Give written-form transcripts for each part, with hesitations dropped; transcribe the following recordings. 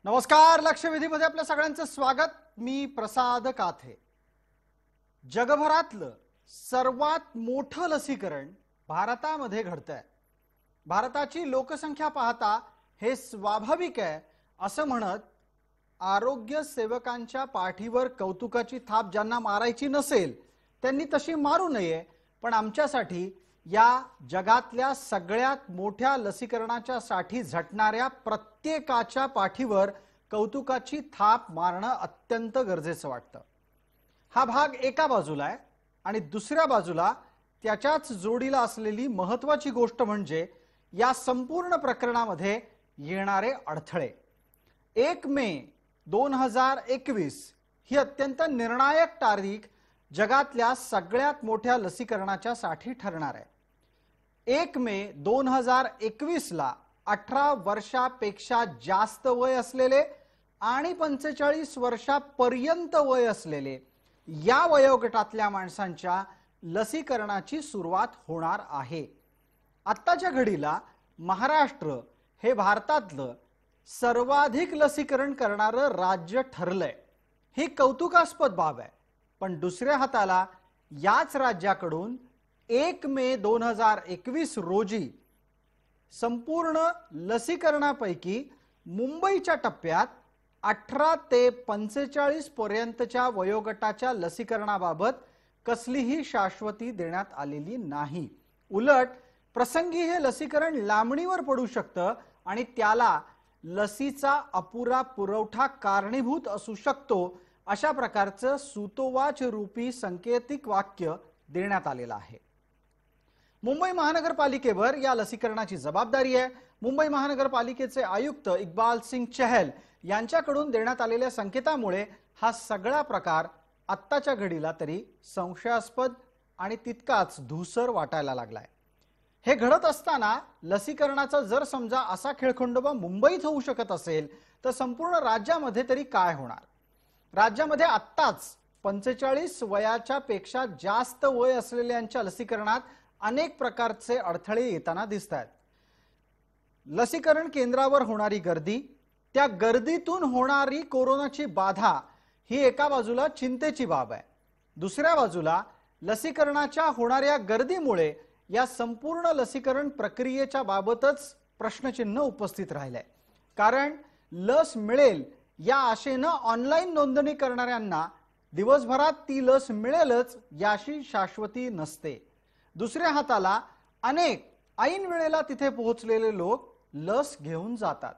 नमस्कार. लक्षवेधीमध्ये आपल्या सगळ्यांचं स्वागत. मी प्रसाद काथे. जगभरातलं सर्वात मोठं लसीकरण भारतामध्ये घडतंय. भारताची लोकसंख्या पाहता हे स्वाभाविक आहे असं म्हणत आरोग्य सेवकांच्या पाठीवर कौतुकाची थाप ज्यांना मारायची नसेल त्यांनी तशी मारू नये, पण आमच्यासाठी या जगातल्या सगळ्यात मोठ्या लसीकरणाच्या साठी झटणाऱ्या प्रत्येकाच्या पाठीवर कौतुकाची थाप मारणं अत्यंत गरजेचं वाटतं. हा भाग एका बाजूला आहे आणि दुसऱ्या बाजूला त्याच्याच जोडीला असलेली महत्त्वाची गोष्ट म्हणजे या संपूर्ण प्रकरणामध्ये येणारे अडथळे. 1 मे 2021 ही अत्यंत निर्णायक तारीख जगातल्या सगळ्यात मोठ्या लसीकरणाच्या साठी ठरणार आहे. 1 मे 2021 ला 18 वर्षापेक्षा जास्त वय असलेले आणि 45 वर्षापर्यंत वय असलेले या वयोगटातल्या माणसांच्या लसीकरणाची सुरुवात होणार आहे. आत्ताच्या घडीला महाराष्ट्र हे भारतातलं सर्वाधिक लसीकरण करणारं राज्य ठरलंय. ही कौतुकास्पद बाब आहे. पण दुसऱ्या हाताला याच राज्याकडून 1 मे 2021 रोजी संपूर्ण लसीकरणापैकी मुंबईच्या टप्प्यात 18 ते 45 पर्यंतच्या वयोगटाच्या लसीकरणाबाबत कसलीही शाश्वती देण्यात आलेली नाही. उलट प्रसंगी हे लसीकरण लांबणीवर पडू शकतं आणि त्याला लसीचा अपुरा पुरवठा कारणीभूत असू शकतो अशा प्रकारचं सूतोवाच रूपी संकेतिक वाक्य देण्यात आलेलं आहे. मुंबई महानगरपालिकेवर या लसीकरणाची जबाबदारी आहे. मुंबई महानगरपालिकेचे आयुक्त इक्बाल सिंग चहल यांच्याकडून देण्यात आलेल्या संकेतामुळे हा सगळा प्रकार आत्ताच्या घडीला तरी संशयास्पद आणि तितकाच धूसर वाटायला लागलाय. हे घडत असताना लसीकरणाचा जर समजा असा खेळखंडोबा मुंबईत होऊ शकत असेल तर संपूर्ण राज्यामध्ये तरी काय होणार? राज्यामध्ये आत्ताच 45 वयाच्या पेक्षा जास्त वय असलेल्यांच्या लसीकरणात अनेक प्रकारचे अडथळे येताना दिसत आहेत. लसीकरण केंद्रावर होणारी गर्दी, त्या गर्दीतून होणारी कोरोनाची बाधा ही एका बाजूला चिंतेची बाब आहे. दुसऱ्या बाजूला लसीकरणाच्या होणाऱ्या गर्दीमुळे या संपूर्ण लसीकरण प्रक्रियेच्या बाबतच प्रश्नचिन्ह उपस्थित राहिलंय. कारण लस मिळेल या आशेनं ऑनलाईन नोंदणी करणाऱ्यांना दिवसभरात ती लस मिळेलच याची शाश्वती नसते. दुसऱ्या हाताला अनेक ऐन वेळेला तिथे पोहोचलेले लोक लस घेऊन जातात.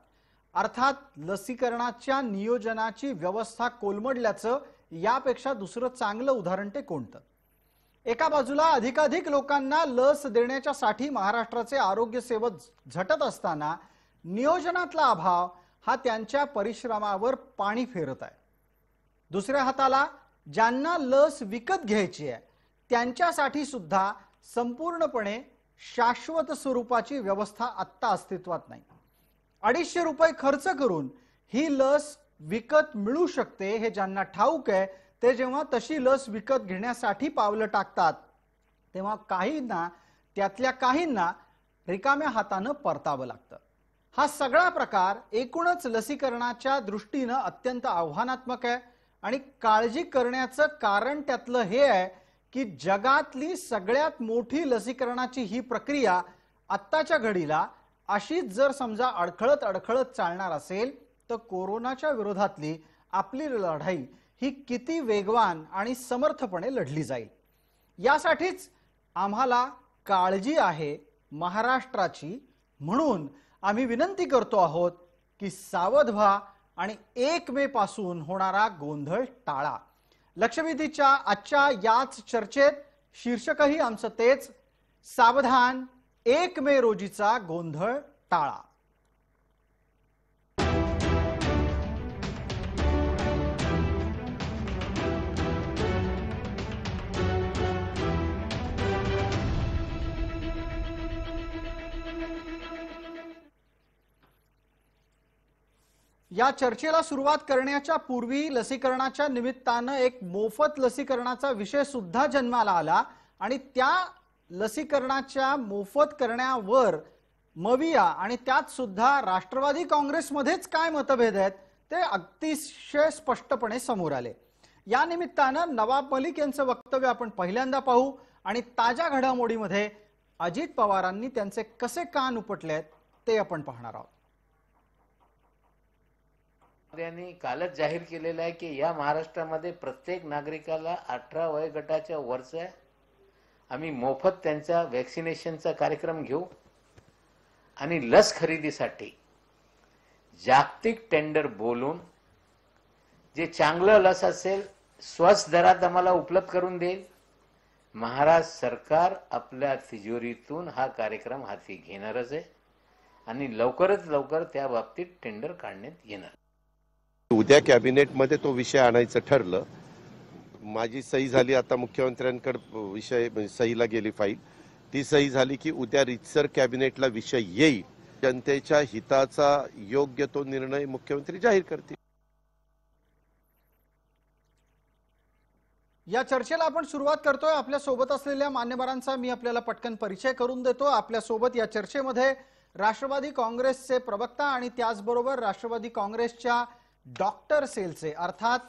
अर्थात लसीकरणाच्या नियोजनाची व्यवस्था कोलमडल्याचं यापेक्षा दुसरं चांगलं उदाहरण ते कोणतं? एका बाजूला अधिकाधिक लोकांना लस देण्याच्यासाठी महाराष्ट्राचे आरोग्य सेवक झटत असताना नियोजनातला अभाव हा त्यांच्या परिश्रमावर पाणी फेरत आहे. दुसऱ्या हाताला ज्यांना लस विकत घ्यायची आहे त्यांच्यासाठी सुद्धा संपूर्णपणे शाश्वत स्वरूपाची व्यवस्था आत्ता अस्तित्वात नाही. 250 रुपये खर्च करून ही लस विकत मिळू शकते हे ज्यांना ठाऊक आहे ते जेव्हा तशी लस विकत घेण्यासाठी पावलं टाकतात तेव्हा त्यातल्या काहींना रिकाम्या हातानं परतावं लागतं. हा सगळा प्रकार एकूणच लसीकरणाच्या दृष्टीनं अत्यंत आव्हानात्मक आहे आणि काळजी करण्याचं कारण त्यातलं हे आहे की जगातली सगळ्यात मोठी लसीकरणाची ही प्रक्रिया आत्ताच्या घडीला अशीच जर समजा अडखळत चालणार असेल तर कोरोनाच्या विरोधातली आपली लढाई ही किती वेगवान आणि समर्थपणे लढली जाईल. यासाठीच आम्हाला काळजी आहे महाराष्ट्राची. म्हणून आम्ही विनंती करतो आहोत की सावध व्हा आणि 1 मे पासून होणारा गोंधळ टाळा. लक्षवेधीच्या आजच्या याच चर्चेत शीर्षकही आमचं तेच, सावधान 1 मे रोजीचा गोंधळ टाळा. या चर्चेला सुरुवात करण्याच्या पूर्वी लसीकरणाच्या निमित्तानं एक मोफत लसीकरणाचा विषय सुद्धा जन्माला आला आणि त्या लसीकरणाच्या मोफत करण्यावर मविया आणि त्यात सुद्धा राष्ट्रवादी काँग्रेसमध्येच काय मतभेद आहेत ते अतिशय स्पष्टपणे समोर आले। या निमित्तानं नवाब मलिक यांचं वक्तव्य आपण पहिल्यांदा पाहू आणि ताज्या घडामोडीमध्ये अजित पवारांनी त्यांचे कसे कान उपटलेत ते आपण पाहणार आहोत। त्यांनी कालच जाहीर केलेलं आहे की या महाराष्ट्रामध्ये प्रत्येक नागरिकाला 18 वय गटाच्या वरचा आम्ही मोफत त्यांचा वॅक्सिनेशनचा कार्यक्रम घेऊ आणि लस खरेदीसाठी जागतिक टेंडर बोलून जे चांगलं लस असेल स्वस्त दरात आम्हाला उपलब्ध करून देईल। महाराष्ट्र सरकार आपल्या तिजोरीतून हा कार्यक्रम हाती घेणारच आहे आणि लवकरच लवकर त्या बाबतीत टेंडर काढण्यात येणार। उद्या कॅबिनेटमध्ये तो विषय आणायचं ठरलं। माझी सही झाली, आता मुख्यमंत्र्यांकडे विषय सहीला गेली फाईल, ती सही झाली की उद्या रितसर कॅबिनेटला विषय येईल। जनतेच्या हिताचा योग्य तो निर्णय मुख्यमंत्री जाहीर करतील। या चर्चेला आपण सुरुवात करतोय। आपल्या सोबत असलेल्या मान्यवरांचा मी आपल्याला पटकन परिचय करून देतो। आपल्या सोबत या चर्चेमध्ये राष्ट्रवादी काँग्रेसचे प्रवक्ता आणि त्याचबरोबर राष्ट्रवादी काँग्रेसच्या डॉक्टर सेलचे अर्थात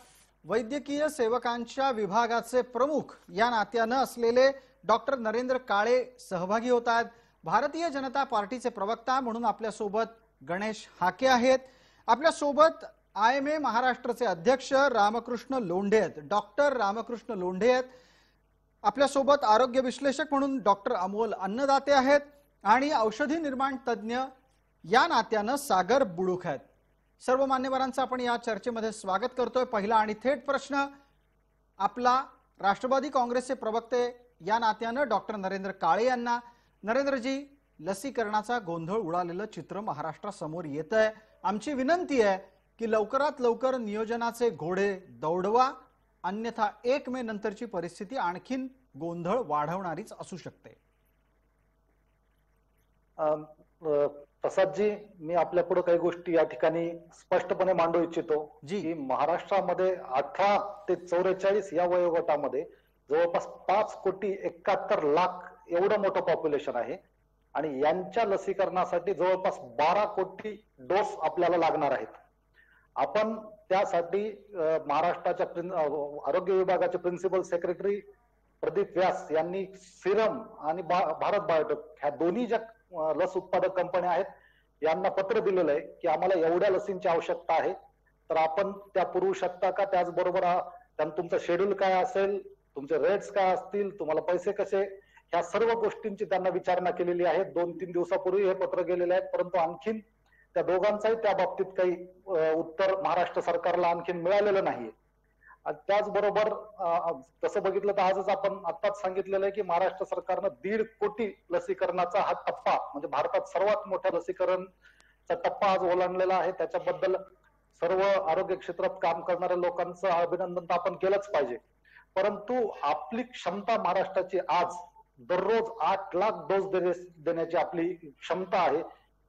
वैद्यकीय सेवकांच्या विभागाचे प्रमुख या नात्यानं असलेले डॉक्टर नरेंद्र काळे सहभागी होत आहेत। भारतीय जनता पार्टीचे प्रवक्ता म्हणून आपल्या सोबत गणेश हाके आहेत। आपल्या सोबत IMA महाराष्ट्राचे अध्यक्ष रामकृष्ण लोंढे आहेत, डॉक्टर रामकृष्ण लोंढे आहेत। आपल्या सोबत आरोग्य विश्लेषक म्हणून डॉक्टर अमोल अन्नदाते आहेत आणि औषधी निर्माण तज्ञ या नात्यानं सागर बुडुख आहेत। सर्व मान्यवरांचं आपण या चर्चेमध्ये स्वागत करतोय। पहिला आणि थेट प्रश्न आपला राष्ट्रवादी काँग्रेसचे प्रवक्ते या नात्यानं डॉक्टर नरेंद्र काळे यांना। नरेंद्रजी, लसीकरणाचा गोंधळ उडालेलं चित्र महाराष्ट्रासमोर येतंय। आमची विनंती आहे की लवकरात लवकर नियोजनाचे घोडे दौडवा, अन्यथा 1 मे नंतरची परिस्थिती आणखीन गोंधळ वाढवणारीच असू शकते। प्रसादजी, मी आपल्या पुढे काही गोष्टी या ठिकाणी स्पष्टपणे मांडू इच्छितो की महाराष्ट्रामध्ये 18 ते 44 या वयोगटामध्ये जवळपास 5,71,00,000 एवढं मोठं पॉप्युलेशन आहे आणि यांच्या लसीकरणासाठी जवळपास 12 कोटी डोस आपल्याला लागणार आहेत। आपण त्यासाठी महाराष्ट्राच्या आरोग्य विभागाचे प्रिन्सिपल सेक्रेटरी प्रदीप व्यास यांनी सिरम आणि भारत बायोटेक ह्या दोन्ही ज्या लस उत्पादक कंपन्या आहेत यांना पत्र दिलेलं आहे की आम्हाला एवढ्या लसींची आवश्यकता आहे, तर आपण त्या पुरवू शकता का? त्याचबरोबर तुमचं शेड्यूल काय असेल, तुमचे रेट्स काय असतील, तुम्हाला पैसे कसे, ह्या सर्व गोष्टींची त्यांना विचारणा केलेली आहे। 2-3 दिवसापूर्वी हे पत्र गेलेले आहेत, परंतु आणखीन त्या दोघांचाही त्या बाबतीत काही उत्तर महाराष्ट्र सरकारला आणखीन मिळालेलं नाहीये। त्याचबरोबर तसं बघितलं तर आजच आपण आत्ताच सांगितलेलं आहे की महाराष्ट्र सरकारनं 1.5 कोटी लसीकरणाचा हा टप्पा, म्हणजे भारतात सर्वात मोठा लसीकरणचा टप्पा आज ओलांडलेला आहे। त्याच्याबद्दल सर्व आरोग्य क्षेत्रात काम करणाऱ्या लोकांचं अभिनंदन तर आपण केलंच पाहिजे, परंतु आपली क्षमता महाराष्ट्राची आज दररोज 8 लाख डोस देण्याची आपली क्षमता आहे।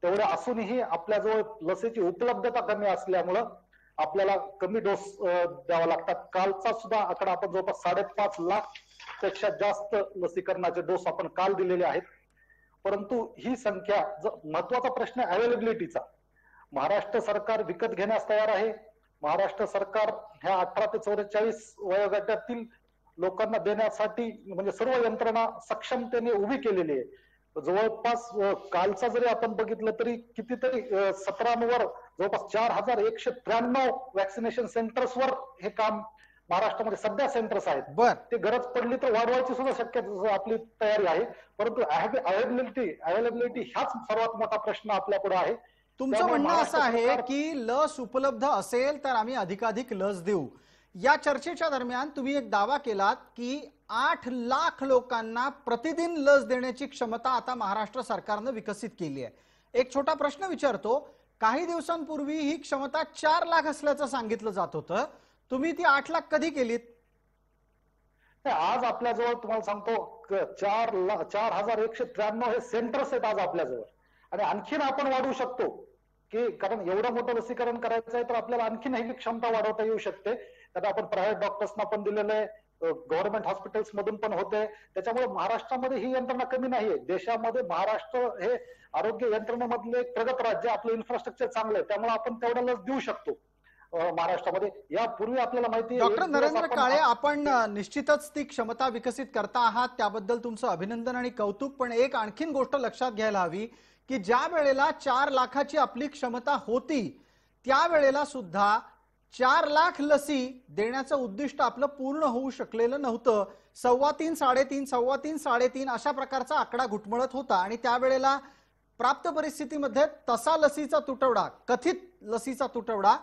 तेवढ्या असूनही आपल्याजवळ लसीची उपलब्धता कमी असल्यामुळं आपल्याला कमी डोस द्यावा लागतात। कालचा सुद्धा आकडा आपण जवळपास 5.5 लाख पेक्षा जास्त लसीकरणाचे डोस आपण काल दिलेले आहेत, परंतु ही संख्या महत्वाचा प्रश्न अवेलेबिलिटीचा। महाराष्ट्र सरकार विकत घेण्यास तयार आहे। महाराष्ट्र सरकार ह्या 18 ते 44 वयोगटातील लोकांना देण्यासाठी म्हणजे सर्व यंत्रणा सक्षमतेने उभी केलेली आहे। जवळपास कालचा जरी आपण बघितलं तरी कितीतरी 17 जवळपास 4,193 वॅक्सिनेशन सेंटर्सवर हे काम महाराष्ट्रामध्ये सध्या सेंटर्स आहेत। ते गरज पडली तर वाढवायची सुद्धा शक्यता आपली तयारी आहे, परंतु अवेलेबिलिटी हाच सर्वात मोठा प्रश्न आपल्या पुढे आहे। तुमचं म्हणणं असं आहे की लस उपलब्ध असेल तर आम्ही अधिकाधिक लस देऊ। या चर्चेच्या दरम्यान तुम्ही एक दावा केलात की 8 लाख लोकांना प्रतिदिन लस देण्याची क्षमता आता महाराष्ट्र सरकारनं विकसित केली आहे। एक छोटा प्रश्न विचारतो, काही दिवसांपूर्वी ही क्षमता 4 लाख असल्याचं सांगितलं जात होतं, तुम्ही ती 8 लाख कधी केलीत? आज आपल्याजवळ तुम्हाला सांगतो 4,193 हे सेंटर्स आहेत आज आपल्याजवळ, आणि आणखीन आपण वाढवू शकतो की कारण एवढं मोठं लसीकरण करायचं आहे तर आपल्याला आणखीन ही क्षमता वाढवता येऊ शकते। त्यात आपण प्रायव्हेट डॉक्टर्सना पण दिलेलं आहे, गव्हर्नमेंट हॉस्पिटल्स मधून पण होते। त्याच्यामुळे महाराष्ट्रामध्ये ही यंत्रणा कमी नाहीये। देशामध्ये महाराष्ट्र हे आरोग्य यंत्रणेमधले एक प्रगत राज्य, आपलं इन्फ्रास्ट्रक्चर चांगलं आहे, त्यामुळे आपण तेवढा लस देऊ शकतो। महाराष्ट्रामध्ये. यापूर्वी आपल्याला माहिती आहे, डॉक्टर एक दिवस नरेंद्र आपण काळे, आपण निश्चितच ती क्षमता विकसित करता आहात, त्याबद्दल तुमचं अभिनंदन आणि कौतुक. पण एक आणखीन गोष्ट लक्षात घ्यायला हवी की ज्या वेळेला 4 लाखाची आपली क्षमता होती त्यावेळेला सुद्धा 4 लाख लसी देण्याचं उद्दिष्ट आपलं पूर्ण होऊ शकलेलं नव्हतं. 3.25, 3.5, 3.25, 3.5 अशा प्रकारचा आकडा घुटमळत होता आणि त्यावेळेला प्राप्त परिस्थितीमध्ये तसा लसीचा तुटवडा, कथित लसीचा तुटवडा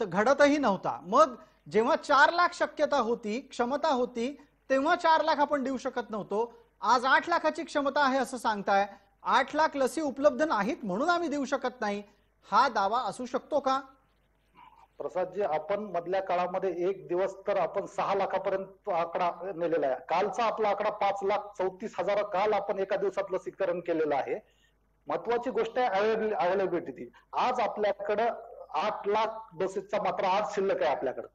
घडतही नव्हता. मग जेव्हा 4 लाख शक्यता होती, क्षमता होती, तेव्हा 4 लाख आपण देऊ शकत नव्हतो. आज 8 लाखाची क्षमता आहे असं सांगताय. 8 लाख लसी उपलब्ध नाहीत म्हणून आम्ही देऊ शकत नाही, हा दावा असू शकतो का? प्रसादजी, आपण मधल्या काळामध्ये एक दिवस तर आपण 6 लाखापर्यंत आकडा नेलेला आहे. कालचा आपला आकडा 5,34,000 काल आपण एका दिवसात लसीकरण केलेलं आहे. महत्वाची गोष्ट आहे अवेलेबिलिटी. आज आपल्याकडं 8 लाख डोसेसचा मात्र आज शिल्लक आहे आपल्याकडे.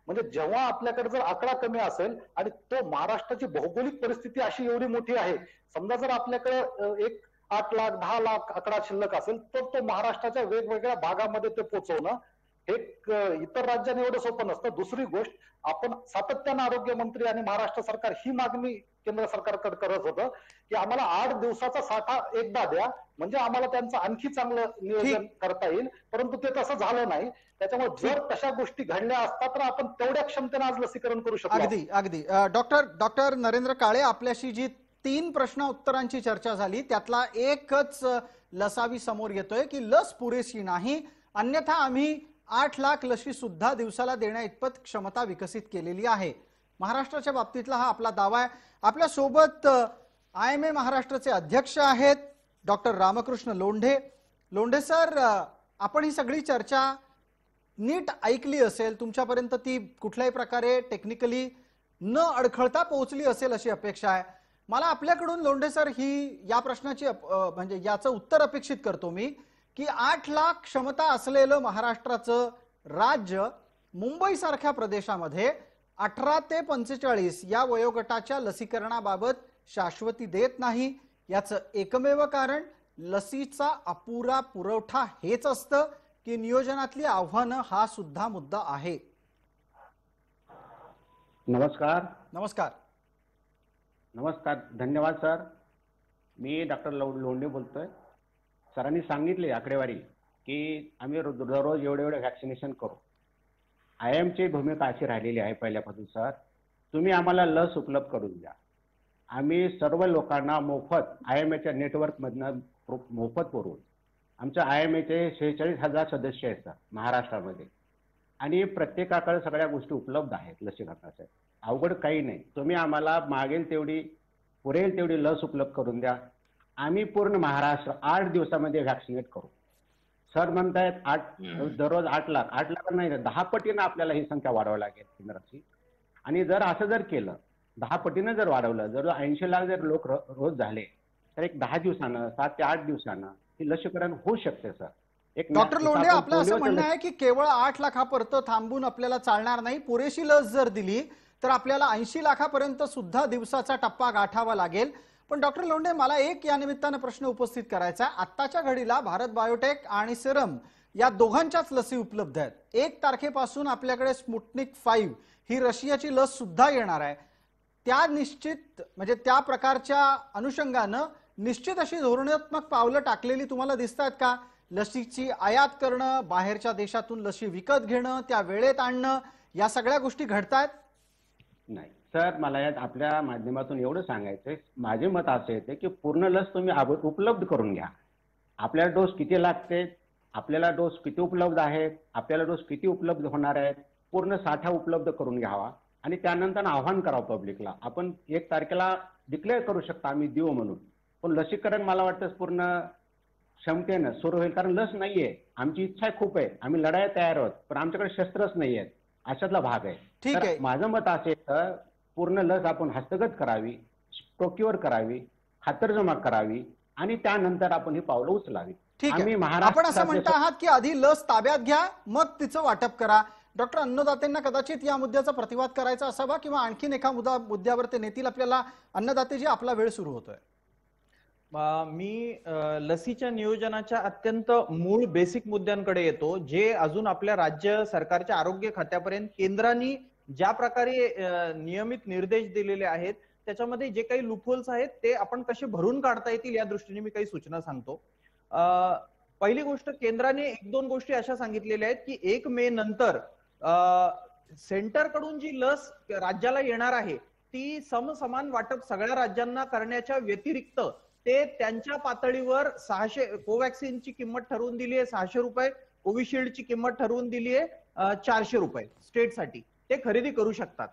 म्हणजे जेव्हा आपल्याकडे जर आकडा कमी असेल आणि तो महाराष्ट्राची भौगोलिक परिस्थिती अशी एवढी मोठी आहे, समजा जर आपल्याकडे एक 8 लाख 10 लाख आकडा शिल्लक असेल तर तो महाराष्ट्राच्या वेगवेगळ्या भागामध्ये ते पोहोचवणं हे इतर राज्यांनी एवढं सोपं नसतं. दुसरी गोष्ट, आपण सातत्यानं आरोग्य मंत्री आणि महाराष्ट्र सरकार ही मागणी केंद्र सरकारकडे करत होतं की आम्हाला 8 दिवसाचा साठा एकदा द्या, म्हणजे आम्हाला त्यांचं आणखी चांगलं नियोजन करता येईल. परंतु ते तसं झालं नाही. त्याच्यामुळे जर तशा गोष्टी घडल्या असतात तर आपण तेवढ्या क्षमतेने आज लसीकरण करू शकतो. अगदी अगदी. डॉक्टर नरेंद्र काळे, आपल्याशी जी 3 प्रश्न उत्तरांची चर्चा झाली त्यातला एकच लसावी समोर येतोय की लस पुरेशी नाही, अन्यथा आम्ही 8 लाख लसी सुद्धा दिवसाला देण्या इतपत क्षमता विकसित केलेली आहे. महाराष्ट्राच्या बाबतीतला हा आपला दावा आहे. आपल्या सोबत IMA महाराष्ट्राचे अध्यक्ष आहेत डॉक्टर रामकृष्ण लोंढे. लोंढे सर, आपण ही सगळी चर्चा नीट ऐकली असेल, तुमच्यापर्यंत ती कुठल्याही प्रकारे टेक्निकली न अडखळता पोहोचली असेल अशी अपेक्षा आहे. मला आपल्याकडून लोंढे सर ही या प्रश्नाची म्हणजे याचं उत्तर अपेक्षित करतो मी की 8 लाख क्षमता असलेलं महाराष्ट्राचं राज्य मुंबई सारख्या प्रदेशामध्ये 18 ते 45 या वयोगटाच्या लसीकरणाबाबत शाश्वती देत नाही. याचं एकमेव कारण लसीचा अपुरा पुरवठा हेच असतं की नियोजनातली आव्हानं हा सुद्धा मुद्दा आहे? नमस्कार. नमस्कार. नमस्कार, धन्यवाद सर. मी डॉक्टर लोंढे बोलतोय. सरांनी सांगितले आकडेवारी की आम्ही दररोज एवढे व्हॅक्सिनेशन करू. IMची भूमिका अशी राहिलेली आहे पहिल्यापासून. सर, तुम्ही आम्हाला लस उपलब्ध करून द्या, आम्ही सर्व लोकांना मोफत IMAच्या नेटवर्कमधनं मोफत पुरवू. आमच्या IMAचे 46,000 सदस्य आहेत सर महाराष्ट्रामध्ये आणि प्रत्येकाकडे सगळ्या गोष्टी उपलब्ध आहेत लसीकरणाच्या. अवघड काही नाही. तुम्ही आम्हाला मागेल तेवढी पुरेल तेवढी लस उपलब्ध करून द्या, आम्ही पूर्ण महाराष्ट्र 8 दिवसामध्ये व्हॅक्सिनेट करू. सर म्हणतायत दररोज 8 लाख नाही, 10 पटीनं आपल्याला ही संख्या वाढवावी लागेल केंद्राची. आणि जर असं जर केलं, 10 पटीनं जर वाढवलं, जर 80 लाख जर लोक रोज झाले तर एक 10 दिवसानं 7 ते 8 दिवसानं ही लसीकरण होऊ शकते सर. एक डॉक्टर लोंढे, आपलं असं म्हणणं आहे की केवळ 8 लाखापर्यंत थांबून आपल्याला चालणार नाही, पुरेशी लस जर दिली तर आपल्याला 80 लाखापर्यंत सुद्धा दिवसाचा टप्पा गाठावा लागेल. पण डॉक्टर लोंढे, मला एक या निमित्तानं प्रश्न उपस्थित करायचा आहे. आत्ताच्या घडीला भारत बायोटेक आणि सिरम या दोघांच्याच लसी उपलब्ध आहेत. 1 तारखेपासून आपल्याकडे स्पुटनिक 5 ही रशियाची लस सुद्धा येणार आहे. त्या निश्चित म्हणजे त्या प्रकारच्या अनुषंगानं निश्चित अशी धोरणात्मक पावलं टाकलेली तुम्हाला दिसत आहेत का? लसीची आयात करणं, बाहेरच्या देशातून लसी विकत घेणं, त्या वेळेत आणणं, या सगळ्या गोष्टी घडतायत? नाही सर, मला यात आपल्या माध्यमातून एवढं सांगायचंय, माझे मत असे येते की पूर्ण लस तुम्ही उपलब्ध करून घ्या. आपल्याला डोस किती लागते, आपल्याला डोस किती उपलब्ध आहेत, आपल्याला डोस किती उपलब्ध होणार आहेत, पूर्ण साठा उपलब्ध करून घ्यावा आणि त्यानंतर आव्हान करावं पब्लिकला. आपण 1 तारखेला डिक्लेअर करू शकता आम्ही देऊ म्हणून, पण लसीकरण मला वाटतं पूर्ण क्षमतेनं सुरू होईल. कारण लस नाहीये, आमची इच्छा खूप आहे, आम्ही लढायला तयार आहोत, पण आमच्याकडे शस्त्रच नाही आहेत, अशातला भाग आहे. ठीक आहे. माझं मत असे तर पूर्ण लस आपण हस्तगत करावी, प्रोक्युअर करावी, खातरजमा करावी आणि त्यानंतर आपण ही पावलं उचलावी. ठीक आहे. आपण असं म्हणता आहात की आधी लस ताब्यात घ्या, मग तिचं वाटप करा. डॉक्टर अन्नदातेंना कदाचित या मुद्द्याचा प्रतिवाद करायचा असावा किंवा आणखीन एका मुद्द्यावर ते नेतील आपल्याला. अन्नदातेजी, आपला वेळ सुरू होतोय. मी लसीच्या नियोजनाच्या अत्यंत मूळ बेसिक मुद्द्यांकडे येतो, जे अजून आपल्या राज्य सरकारच्या आरोग्य खात्यापर्यंत केंद्राने ज्या प्रकारे नियमित निर्देश दिलेले आहेत त्याच्यामध्ये जे काही लूपहोल्स आहेत ते आपण कसे भरून काढता येतील या दृष्टीने मी काही सूचना सांगतो. पहिली गोष्ट, केंद्राने एक दोन गोष्टी अशा सांगितलेल्या आहेत की 1 मे नंतर सेंटर कडून जी लस राज्याला येणार आहे ती समसमान वाटप सगळ्या राज्यांना करण्याच्या व्यतिरिक्त ते त्यांच्या पातळीवर 600 कोवॅक्सिनची किंमत ठरवून दिली आहे 600 रुपये, कोविशिल्डची किंमत ठरवून दिली आहे 400 रुपये स्टेटसाठी, ते खरेदी करू शकतात.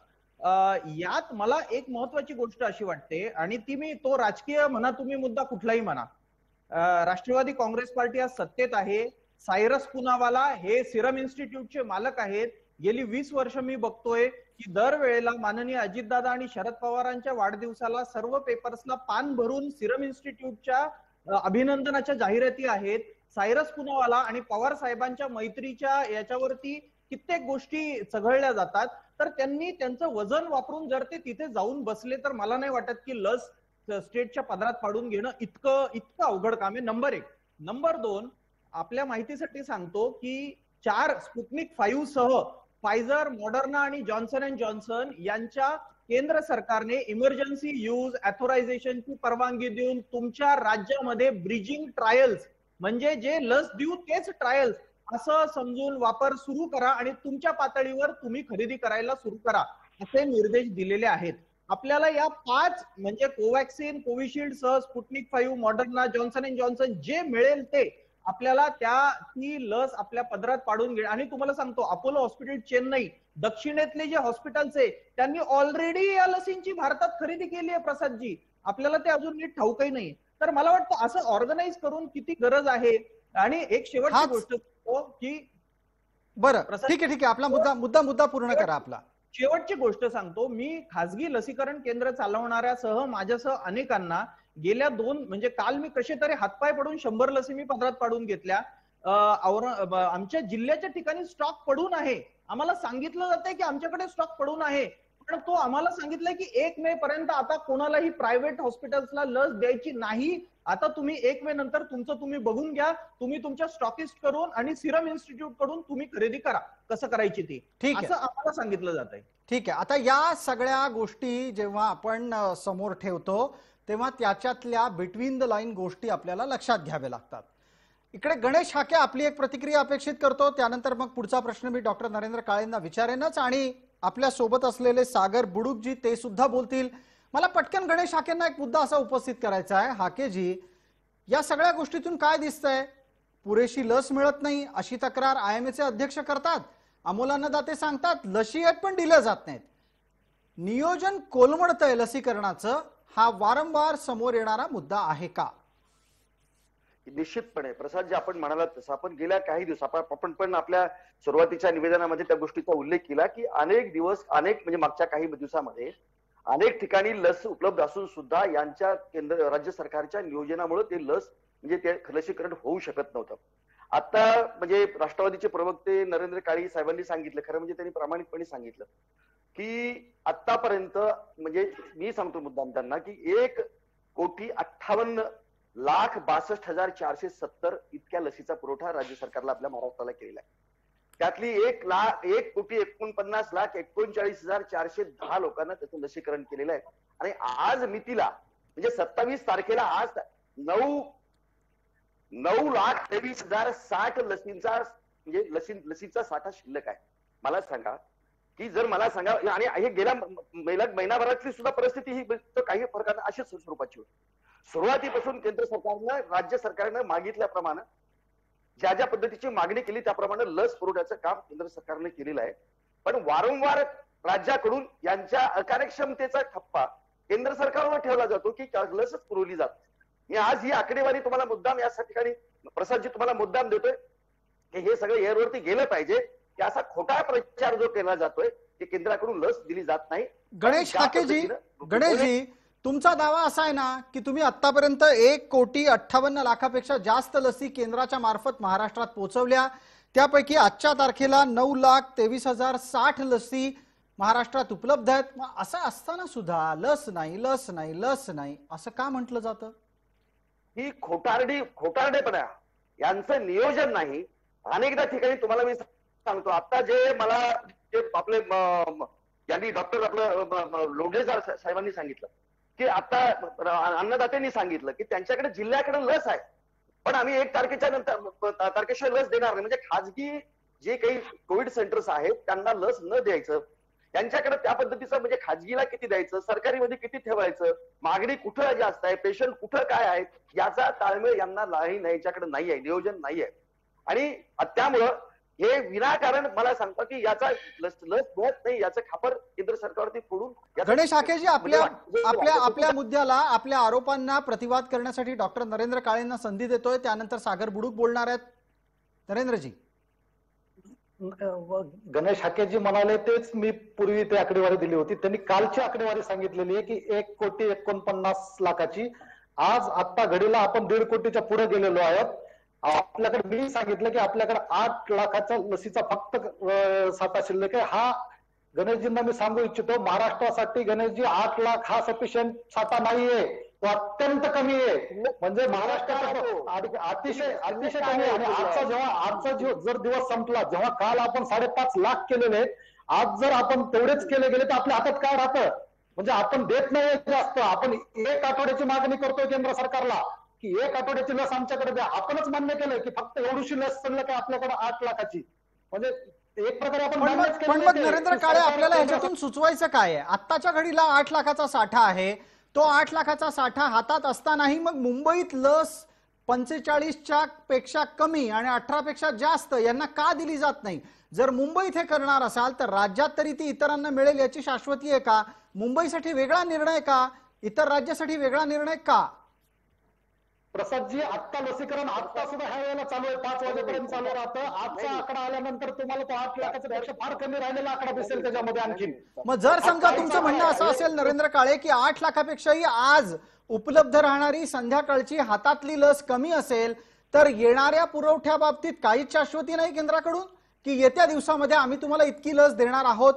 यात मला एक महत्वाची गोष्ट अशी वाटते, आणि ती मी तो राजकीय म्हणा तुम्ही मुद्दा कुठलाही म्हणा, राष्ट्रवादी काँग्रेस पार्टी आज सत्तेत आहे. सायरस पुनावाला हे सिरम इन्स्टिट्यूटचे मालक आहेत. गेली 20 वर्ष मी बघतोय की दरवेळेला माननीय अजितदादा आणि शरद पवारांच्या वाढदिवसाला सर्व पेपर्सला पान भरून सिरम इन्स्टिट्यूटच्या अभिनंदनाच्या जाहिराती आहेत. सायरस पुनावाला आणि पवार साहेबांच्या मैत्रीच्या याच्यावरती कित्येक गोष्टी चघळल्या जातात. तर त्यांनी त्यांचं वजन वापरून जर ते तिथे जाऊन बसले तर मला नाही वाटत की लस स्टेटच्या पदरात पाडून घेणं इतकं अवघड काम आहे. नंबर 1. नंबर 2, आपल्या माहितीसाठी सांगतो की 4 स्पुटनिक 5 सह फायझर, मॉडर्ना आणि जॉन्सन अँड जॉन्सन यांच्या केंद्र सरकारने इमर्जन्सी यूज ऑथरायझेशनची परवानगी देऊन तुमच्या राज्यामध्ये ब्रिजिंग ट्रायल्स, म्हणजे जे लस देऊ तेच ट्रायल्स असं समजून वापर सुरू करा आणि तुमच्या पातळीवर तुम्ही खरेदी करायला सुरू करा, असे निर्देश दिलेले आहेत. आपल्याला या 5 म्हणजे कोवॅक्सिन, कोविशिल्ड सह Sputnik 5, Moderna, Johnson and Johnson जे मिळेल ते आपल्याला ती लस आपल्या पदरात पाडून घे. आणि तुम्हाला सांगतो, अपोलो हॉस्पिटल चेन्नई, दक्षिणेतले जे हॉस्पिटल्स आहे त्यांनी ऑलरेडी या लसींची भारतात खरेदी केली आहे प्रसादजी, आपल्याला ते अजून नीट ठाऊकही नाही. तर मला वाटतं असं ऑर्गनाईज करून किती गरज आहे. आणि एक शेवटची गोष्ट की बरं ठीक आहे आपला मुद्दा पूर्ण करा आपला. शेवटची गोष्ट सांगतो, मी खासगी लसीकरण केंद्र चालवणाऱ्यासह माझ्यासह अनेकांना गेल्या 2 म्हणजे काल मी कसे तरी हातपाय पडून 100 लसी मी पदरात पाडून घेतल्या. आमच्या जिल्ह्याच्या ठिकाणी स्टॉक पडून आहे. आम्हाला सांगितलं जातंय की आमच्याकडे स्टॉक पडून आहे, पण तो आम्हाला सांगितलंय की 1 मे पर्यंत आता कोणालाही प्रायव्हेट हॉस्पिटल्सला लस द्यायची नाही. आता तुम्ही 1 मे नंतर तुमचं तुम्ही बघून घ्या, तुम्ही तुमच्या स्टॉकिस्ट करून आणि सिरम इन्स्टिट्यूट कडून तुम्ही खरेदी करा कसं करायची ती, असं आम्हाला सांगितलं जात आहे. ठीक आहे. आता या सगळ्या गोष्टी जेव्हा आपण समोर ठेवतो तेव्हा त्याच्यातल्या बिटवीन द लाईन गोष्टी आपल्याला लक्षात घ्याव्या लागतात. इकडे गणेश हाके आपली एक प्रतिक्रिया अपेक्षित करतो, त्यानंतर मग पुढचा प्रश्न मी डॉक्टर नरेंद्र काळेंना विचारेनच, आणि आपल्या सोबत असलेले सागर बुडुकजी ते सुद्धा बोलतील. मला पटकन गणेश हाकेंना एक मुद्दा असा उपस्थित करायचा आहे. हाकेजी, या सगळ्या गोष्टीतून काय दिसतंय? पुरेशी लस मिळत नाही अशी तक्रार IMAचे अध्यक्ष करतात, अमोल अन्नदाते सांगतात लशी पण दिल्या जात नाहीत, नियोजन कोलमडतंय लसीकरणाचं, हा वारंवार समोर येणारा मुद्दा आहे का? निश्चितपणे प्रसाद, जे आपण म्हणालात तसं आपण गेल्या काही दिवस आपण पण आपल्या सुरुवातीच्या निवेदनामध्ये त्या गोष्टीचा उल्लेख केला की अनेक दिवस म्हणजे मागच्या काही दिवसामध्ये अनेक ठिकाणी लस उपलब्ध असून सुद्धा यांच्या राज्य सरकारच्या नियोजनामुळे ते म्हणजे ते लसीकरण होऊ शकत नव्हतं. आता म्हणजे राष्ट्रवादीचे प्रवक्ते नरेंद्र काळे साहेबांनी सांगितलं, खरं म्हणजे त्यांनी प्रामाणिकपणे सांगितलं की आतापर्यंत, म्हणजे मी सांगतो मुद्दाम त्यांना, की 1,58,62,470 इतक्या लसीचा पुरवठा राज्य सरकारला आपल्या महाराष्ट्राला केलेला आहे. त्यातली 1,39,39,39,410 लोकांना त्याचं लसीकरण केलेलं आहे. आणि आज मितीला म्हणजे 27 तारखेला आज 9,23,060 लसींचा म्हणजे लसींचा साठा शिल्लक आहे. मला सांगा की जर मला सांगा, आणि हे गेल्या महिनाभरातली सुद्धा परिस्थिती ही काही फरकानं अशीच स्वरूपाची होती. सुरुवातीपासून केंद्र सरकारनं राज्य सरकारनं मागितल्याप्रमाणे ज्या पद्धतीची मागणी केली त्याप्रमाणे लस पुरवठ्याचं काम केंद्र सरकारने केलेलं आहे. पण वारंवार राज्याकडून यांच्या अकार्यक्षमतेचा ठप्पा केंद्र सरकारवर ठेवला जातो की लसच पुरवली जात. मी आज ही आकडेवारी तुम्हाला मुद्दाम या ठिकाणी प्रसादजी तुम्हाला मुद्दाम देतोय की हे सगळं एअरवरती गेलं पाहिजे की असा खोटा प्रचार जो केला जातोय की केंद्राकडून लस दिली जात नाही. गणेश हाकेजी, तुमचा दावा असा आहे ना की तुम्ही आतापर्यंत 1,58,00,000पेक्षा जास्त लसी केंद्राच्या मार्फत महाराष्ट्रात पोहोचवल्या, त्यापैकी आजच्या तारखेला 9,23,060 लसी महाराष्ट्रात उपलब्ध आहेत. मग असं असताना सुद्धा लस नाही असं का म्हटलं जातं? ही खोटारडेपणा यांचं नियोजन नाही. अनेकदा ठिकाणी तुम्हाला मी सांगतो, आता जे मला जे आपले यांनी डॉक्टर आपलं लोंढे साहेबांनी सांगितलं की आता अन्नदात्यांनी सांगितलं की त्यांच्याकडे जिल्ह्याकडे लस आहे, पण आम्ही 1 तारखेशिवाय लस देणार नाही. म्हणजे खाजगी जे काही कोविड सेंटर्स आहेत त्यांना लस न द्यायचं, त्यांच्याकडे त्या पद्धतीचं म्हणजे खाजगीला किती द्यायचं, सरकारीमध्ये किती ठेवायचं, मागणी कुठं जास्त आहे, पेशंट कुठं काय आहे, याचा ताळमेळ यांना यांच्याकडे नाही आहे, नियोजन नाही आहे. आणि त्यामुळं हे विनाकारण मला सांगतो की याचा लस मिळत नाही याचं खापर केंद्र सरकारवरती फोडून. गणेश हाकेजी, आपल्या मुद्द्याला, आपल्या आरोपांना प्रतिवाद करण्यासाठी डॉक्टर नरेंद्र काळेंना संधी देतोय, त्यानंतर सागर बुडूक बोलणार आहेत. नरेंद्रजी. गणेश हाकेजी म्हणाले तेच मी पूर्वी ते आकडेवारी दिली होती. त्यांनी कालची आकडेवारी सांगितलेली आहे की 1,49,00,000 आज आता घडीला आपण 1.5 कोटीच्या पुढे गेलेलो आहोत. आपल्याकडे मी सांगितलं की आपल्याकडे 8 लाखाच्या लसीचा फक्त साठा शिल्लक आहे. हा गणेशजींना मी सांगू इच्छितो, महाराष्ट्रासाठी गणेशजी 8 लाख हा सफिशियंट साठा नाहीये, तो अत्यंत कमी आहे. म्हणजे महाराष्ट्राचा अतिशय कमी आहे. आणि आजचा जर दिवस संपला, जेव्हा काल आपण 5.5 लाख केलेले आहेत, आज जर आपण तेवढेच केले गेले तर आपल्या हातात काय राहतं? म्हणजे आपण देत नाही जास्त, आपण 1 आठवड्याची मागणी करतोय केंद्र सरकारला की 1 आठवड्याची लस आमच्याकडे द्या. आपणच मान्य केलंय की फक्त एवढीशी लस शिल्लक आहे आपल्याकडे 8 लाखाची. म्हणजे एक प्रकारे आपण पण मग नरेंद्र काळे, आपल्याला ह्याच्यातून सुचवायचं काय आहे? आत्ताच्या घडीला 8 लाखाचा साठा आहे, तो 8 लाखाचा साठा हातात असतानाही मग मुंबईत लस 45च्या पेक्षा कमी आणि 18 पेक्षा जास्त यांना का दिली जात नाही? जर मुंबईत हे करणार असाल तर राज्यात तरी ती इतरांना मिळेल याची शाश्वती आहे का? मुंबईसाठी वेगळा निर्णय का, इतर राज्यासाठी वेगळा निर्णय का? प्रसादजी, आत्ता लसीकरण आत्ता सुद्धा ह्या वेळेला चालू आहे, 5 वाजेपर्यंत चालू राहतं. आजचा आकडा आल्यानंतर तुम्हाला तो 8 लाखाच्या पेक्षा फार कमी राहिलेला आकडा दिसेल त्याच्यामध्ये आणखी. मग जर समजा तुमचं म्हणणं असं असेल नरेंद्र काळे की 8 लाखापेक्षाही आज उपलब्ध राहणारी संध्याकाळची हातातली लस कमी असेल, तर येणाऱ्या पुरवठ्या बाबतीत काहीच शाश्वती नाही केंद्राकडून की येत्या दिवसामध्ये आम्ही तुम्हाला इतकी लस देणार आहोत?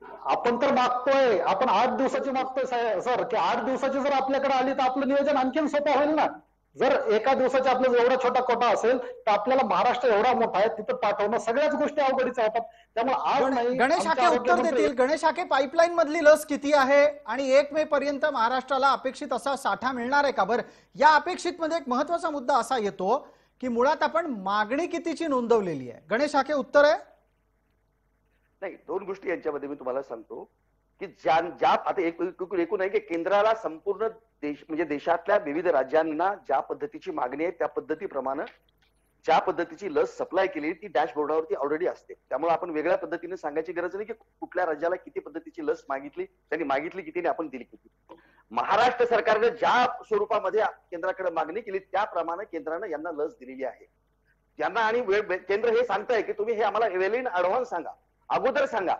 आपण तर मागतोय, आपण 8 दिवसाची मागतोय सर, की 8 दिवसाची जर आपल्याकडे आली तर आपलं नियोजन आणखीन सोपं होईल ना. जर एका दिवसाचा आपला एवढा छोटा कोटा असेल तर आपल्याला महाराष्ट्र एवढा मोठा आहे, तिथं पाठवणं सगळ्याच गोष्टी अवघडीच्या होतात. त्यामुळे आज नाही. गणेश हाके उत्तर देतील. गणेश हाके, पाईपलाईन मधली लस किती आहे आणि 1 मे पर्यंत महाराष्ट्राला अपेक्षित असा साठा मिळणार आहे का? बरं, या अपेक्षित मध्ये एक महत्वाचा मुद्दा असा येतो की मुळात आपण मागणी कितीची नोंदवलेली आहे. गणेश हाके, उत्तर आहे? नाही, 2 गोष्टी यांच्यामध्ये मी तुम्हाला सांगतो की ज्या आता एकूण आहे की केंद्राला संपूर्ण देश म्हणजे देशातल्या विविध राज्यांना ज्या पद्धतीची मागणी आहे त्या पद्धतीप्रमाणे ज्या पद्धतीची लस सप्लाय केली ती डॅशबोर्डावरती ऑलरेडी असते. त्यामुळे आपण वेगळ्या पद्धतीने सांगायची गरज नाही की कुठल्या राज्याला किती पद्धतीची लस मागितली, त्यांनी मागितली किती आणि आपण दिली किती. महाराष्ट्र सरकारने ज्या स्वरूपामध्ये केंद्राकडे मागणी केली त्याप्रमाणे केंद्राने यांना लस दिलेली आहे. त्यांना आणि केंद्र हे सांगताय की तुम्ही हे आम्हाला वेल इन ऍडव्हान्स सांगा, अगोदर सांगा.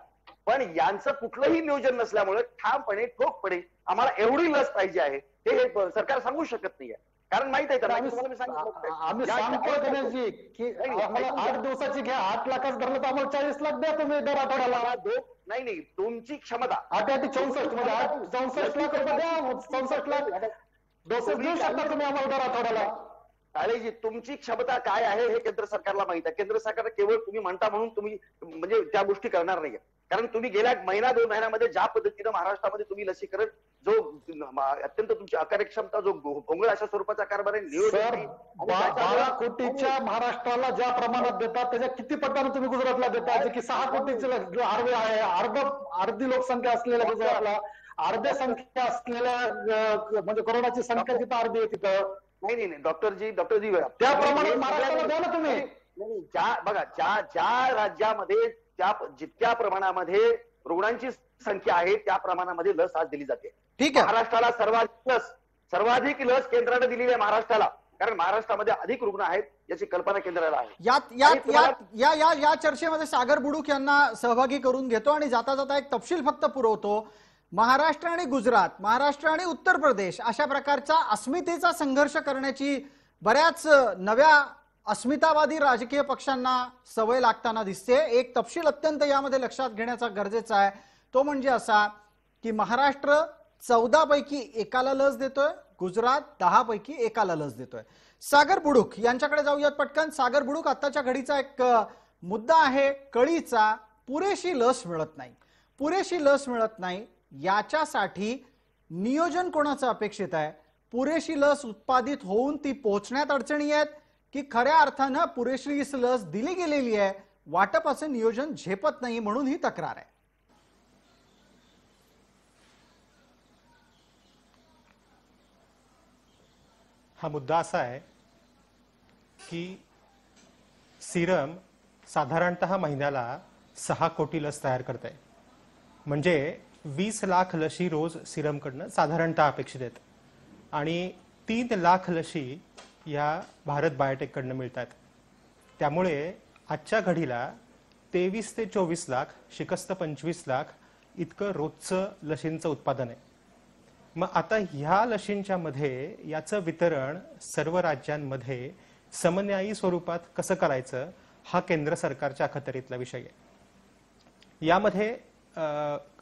पण यांचं कुठलंही नियोजन नसल्यामुळे ठामपणे ठोकपणे आम्हाला एवढी लस पाहिजे आहे हे सरकार सांगू शकत नाहीये. कारण माहित आहे का, आम्ही सांगतो गणेशजी की आम्हाला 8 दिवसाची घ्या, 8 लाखाच धरलं तर आम्हाला 40 लाख द्या तुम्ही दर आठवड्याला. नाही, तुमची क्षमता 8-8-64 मध्ये 64 लाख रुपये द्या, 64 लाख डोसेस देऊ शकता तुम्ही आम्हाला दर आठवड्याला. काळेजी, तुमची क्षमता काय आहे हे केंद्र सरकारला माहित आहे. केंद्र सरकार केवळ तुम्ही म्हणता म्हणून तुम्ही म्हणजे त्या गोष्टी करणार नाहीये. कारण तुम्ही गेल्या 1-2 महिन्यामध्ये ज्या पद्धतीनं महाराष्ट्रामध्ये तुम्ही लसीकरण जो अत्यंत तुमची अकार्यक्षमता जो भोंगळ अशा स्वरूपाचा कारभार आहे, नियोजन 12 कोटीच्या महाराष्ट्राला ज्या प्रमाणात देतात त्याच्या किती पट्टाने तुम्ही गुजरातला देता, जे की 6 कोटीचे अर्धे आहे, अर्धी लोकसंख्या असलेल्या गुजरातला, अर्ध्या संख्या असलेल्या म्हणजे कोरोनाची संख्या तिथं अर्धी आहे तिथं. नाही डॉक्टरजी त्या प्रमाणात महाराष्ट्राला द्या ना तुम्ही. ज्या राज्यामध्ये जितक्या प्रमाणामध्ये रुग्णांची संख्या आहे त्या प्रमाणामध्ये लस आज दिली जाते. ठीक आहे. महाराष्ट्राला सर्वाधिक लस केंद्राने दिलेली आहे महाराष्ट्राला, कारण महाराष्ट्रामध्ये अधिक रुग्ण आहेत याची कल्पना केंद्राला आहे. या चर्चेमध्ये सागर बुडूक यांना सहभागी करून घेतो आणि जाता जाता एक तपशील फक्त पुरवतो. महाराष्ट्र आणि गुजरात, महाराष्ट्र आणि उत्तर प्रदेश अशा प्रकारचा अस्मितेचा संघर्ष करण्याची बऱ्याच नव्या अस्मितावादी राजकीय पक्षांना सवय लागताना दिसते. एक तपशील अत्यंत यामध्ये लक्षात घेण्याचा गरजेचा आहे, तो म्हणजे असा की महाराष्ट्र 14 पैकी 1ला लस देतोय, गुजरात 10 पैकी एकाला लस देतोय. सागर बुडुक यांच्याकडे जाऊयात पटकन. सागर बुडुक, आत्ताच्या घडीचा एक मुद्दा आहे कळीचा, पुरेशी लस मिळत नाही. पुरेशी लस मिळत नाही याच्यासाठी नियोजन कोणाचं अपेक्षित आहे? पुरेशी लस उत्पादित होऊन ती पोहोचण्यात अडचणी आहेत की खऱ्या अर्थानं पुरेशी लस दिली गेलेली आहे, वाटपाचं नियोजन झेपत नाही म्हणून ही तक्रार आहे? हा मुद्दा असा आहे की सिरम साधारणतः महिन्याला 6 कोटी लस तयार करत आहे. म्हणजे 20 लाख लशी रोज सिरमकडनं साधारणतः अपेक्षित आहेत आणि 3 लाख लशी या भारत बायोटेककडनं मिळतात. त्यामुळे आजच्या घडीला 23 ते 24 लाख, शिकस्त 25 लाख इतकं रोजचं लशींचं उत्पादन आहे. मग आता ह्या लशींच्या मध्ये याचं वितरण सर्व राज्यांमध्ये समन्यायी स्वरूपात कसं करायचं हा केंद्र सरकारच्या अखत्यारीतला विषय आहे. यामध्ये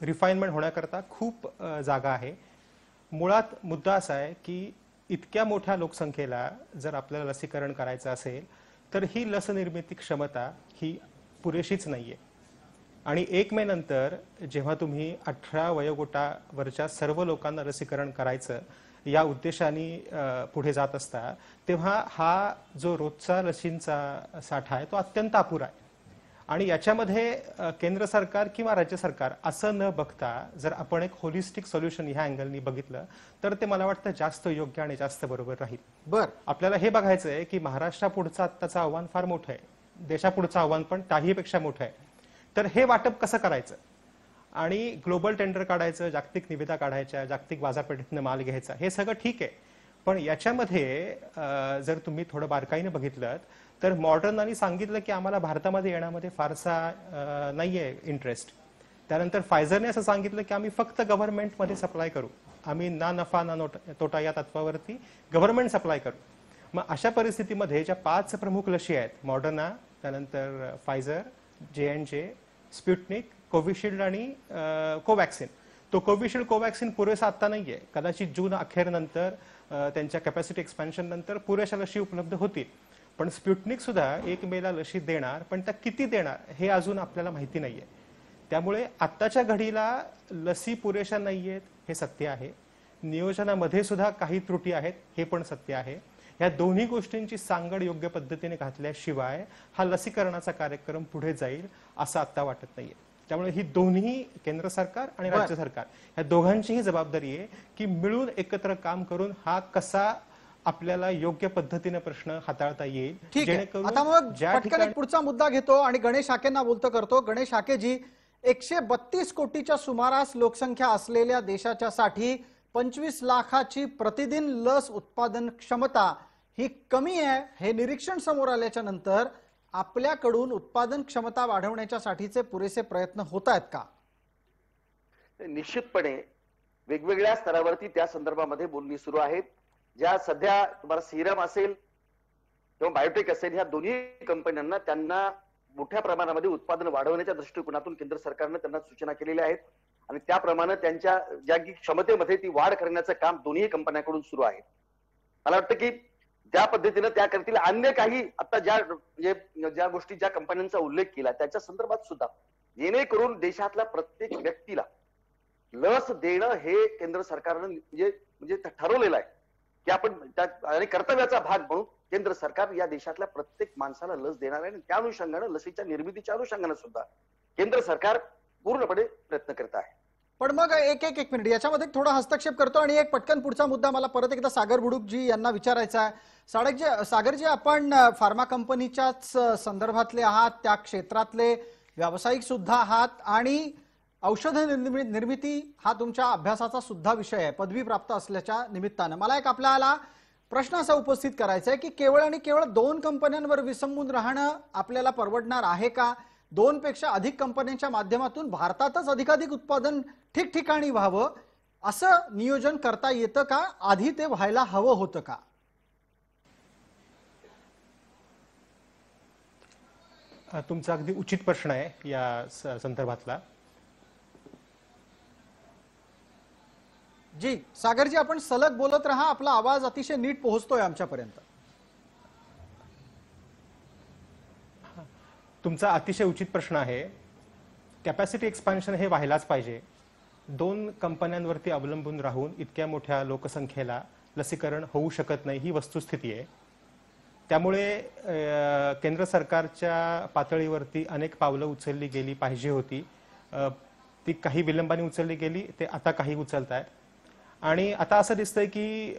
रिफाईनमेंट होण्याकरता खूप जागा आहे. मुळात मुद्दा असा आहे की इतक्या मोठ्या लोकसंख्येला जर आपल्याला लसीकरण करायचं असेल तर ही लस निर्मिती क्षमता ही पुरेशीच नाहीये. आणि 1 मे नंतर जेव्हा तुम्ही 18 वयोगटावरच्या सर्व लोकांना लसीकरण करायचं या उद्देशाने पुढे जात असता तेव्हा हा जो रोजचा लशींचा साठा आहे तो अत्यंत अपुरा आहे. आणि याच्यामध्ये केंद्र सरकार किंवा राज्य सरकार असं न बघता जर आपण एक होलिस्टिक सोल्युशन ह्या अँगलनी बघितलं तर ते मला वाटतं जास्त योग्य आणि जास्त बरोबर राहील. आपल्याला हे बघायचं आहे की महाराष्ट्रापुढचं आत्ताचं आव्हान फार मोठं आहे, देशापुढचं आव्हान पण त्याहीपेक्षा मोठं आहे. तर हे वाटप कसं करायचं आणि ग्लोबल टेंडर काढायचं, जागतिक निविदा काढायच्या, जागतिक बाजारपेठेतनं माल घ्यायचा, हे सगळं ठीक आहे. पण याच्यामध्ये जर तुम्ही थोडं बारकाईने बघितलं तर मॉडर्नाने सांगितलं की आम्हाला भारतामध्ये येण्यामध्ये फारसा नाहीये इंटरेस्ट. त्यानंतर फायझरने असं सांगितलं की आम्ही फक्त गव्हर्नमेंटमध्ये सप्लाय करू, आम्ही ना नफा ना तोटा या तत्वावरती गव्हर्नमेंट सप्लाय करू. मग अशा परिस्थितीमध्ये ज्या 5 प्रमुख लशी आहेत, मॉडर्ना, त्यानंतर फायझर, J&J, स्पुटनिक, कोविशिल्ड आणि कोवॅक्सिन, तो कोविशिल्ड कोवॅक्सिन पुरेसा आता नाहीये. कदाचित जून अखेरनंतर त्यांच्या कॅपॅसिटी एक्सपान्शन नंतर पुरेशा लशी उपलब्ध होतील. पण स्पुटनिक सुद्धा 1 मेला लशी देणार, पण त्या किती देणार हे अजून आपल्याला माहिती नाहीये. त्यामुळे आत्ताच्या घडीला लसी पुरेशा नाहीयेत हे सत्य आहे. नियोजनामध्ये सुद्धा काही त्रुटी आहेत हे पण सत्य आहे. या दोन्ही गोष्टींची सांगड योग्य पद्धतीने घातल्याशिवाय हा लसीकरणाचा कार्यक्रम पुढे जाईल असं आता वाटत नाहीये. त्यामुळे ही दोन्ही केंद्र सरकार आणि राज्य सरकार या दोघांचीही जबाबदारी आहे की मिळून एकत्र काम करून हा कसा आपल्याला योग्य पद्धतीने प्रश्न हाताळता येईल. आता मग पटकन एक पुढचा मुद्दा घेतो आणि गणेश हाकेंना बोलतो करतो. गणेश हाकेजी, 132 कोटीच्या सुमारास लोकसंख्या असलेल्या देशाच्या साठी 25 लाखाची प्रतिदिन लस उत्पादन क्षमता ही कमी आहे हे निरीक्षण समोर आल्याच्या नंतर आपल्याकडून उत्पादन क्षमता वाढवण्याच्यासाठीचे पुरेसे प्रयत्न होत आहेत का? निश्चितपणे वेगवेगळ्या स्तरावरती त्या संदर्भामध्ये बोलणी सुरू आहेत. ज्या सध्या तुम्हाला सिरम असेल किंवा बायोटेक असेल, ह्या दोन्ही कंपन्यांना त्यांना मोठ्या प्रमाणामध्ये उत्पादन वाढवण्याच्या दृष्टिकोनातून केंद्र सरकारने त्यांना सूचना केलेल्या आहेत आणि त्याप्रमाणे त्यांच्या ज्या क्षमतेमध्ये ती वाढ करण्याचं काम दोन्ही कंपन्यांकडून सुरू आहे. मला वाटतं की त्या पद्धतीने त्या करतील. अन्य काही आता ज्या गोष्टी ज्या कंपन्यांचा उल्लेख केला त्याच्या संदर्भात सुद्धा जेणेकरून देशातल्या प्रत्येक व्यक्तीला लस देणं हे केंद्र सरकारनं म्हणजे ठरवलेलं आहे की आपण आणि कर्तव्याचा भाग म्हणून केंद्र सरकार या देशातल्या प्रत्येक माणसाला लस देणार आहे. आणि त्या अनुषंगानं लसीच्या निर्मितीच्या अनुषंगानं सुद्धा केंद्र सरकार पूर्णपणे प्रयत्न करत आहे. पण मग एक मिनिट याच्यामध्ये थोडा हस्तक्षेप करतो आणि एक पटकन पुढचा मुद्दा मला परत एकदा सागर बुडुकजी यांना विचारायचा आहे. सागरजी, आपण फार्मा कंपनीच्याच संदर्भातले आहात, त्या क्षेत्रातले व्यावसायिक सुद्धा आहात आणि औषध निर्मिती हा तुमच्या अभ्यासाचा सुद्धा विषय आहे पदवी प्राप्त असल्याच्या निमित्तानं. मला एक आपल्याला प्रश्न असा उपस्थित करायचा आहे की केवळ आणि केवळ 2 कंपन्यांवर विसंबून राहणं आपल्याला परवडणार आहे का? 2 पेक्षा अधिक कंपन्यांच्या माध्यमातून भारतातच अधिकाधिक उत्पादन ठिकठिकाणी व्हावं असं नियोजन करता येतं का? आधी ते व्हायला हवं होतं का? तुमचा अगदी उचित प्रश्न आहे या संदर्भातला. जी सागरजी, आपण सलग बोलत राहा, आपला आवाज अतिशय नीट पोहोचतोय आमच्यापर्यंत. तुमचा अतिशय उचित प्रश्न आहे. कॅपॅसिटी एक्सपान्शन हे व्हायलाच पाहिजे. 2 कंपन्यांवरती अवलंबून राहून इतक्या मोठ्या लोकसंख्येला लसीकरण होऊ शकत नाही, ही वस्तुस्थिती आहे. त्यामुळे केंद्र सरकारच्या पातळीवरती अनेक पावलं उचलली गेली पाहिजे होती. ती काही विलंबाने उचलली गेली, ते आता काही उचलत आहेत. आणि आता असं दिसतंय की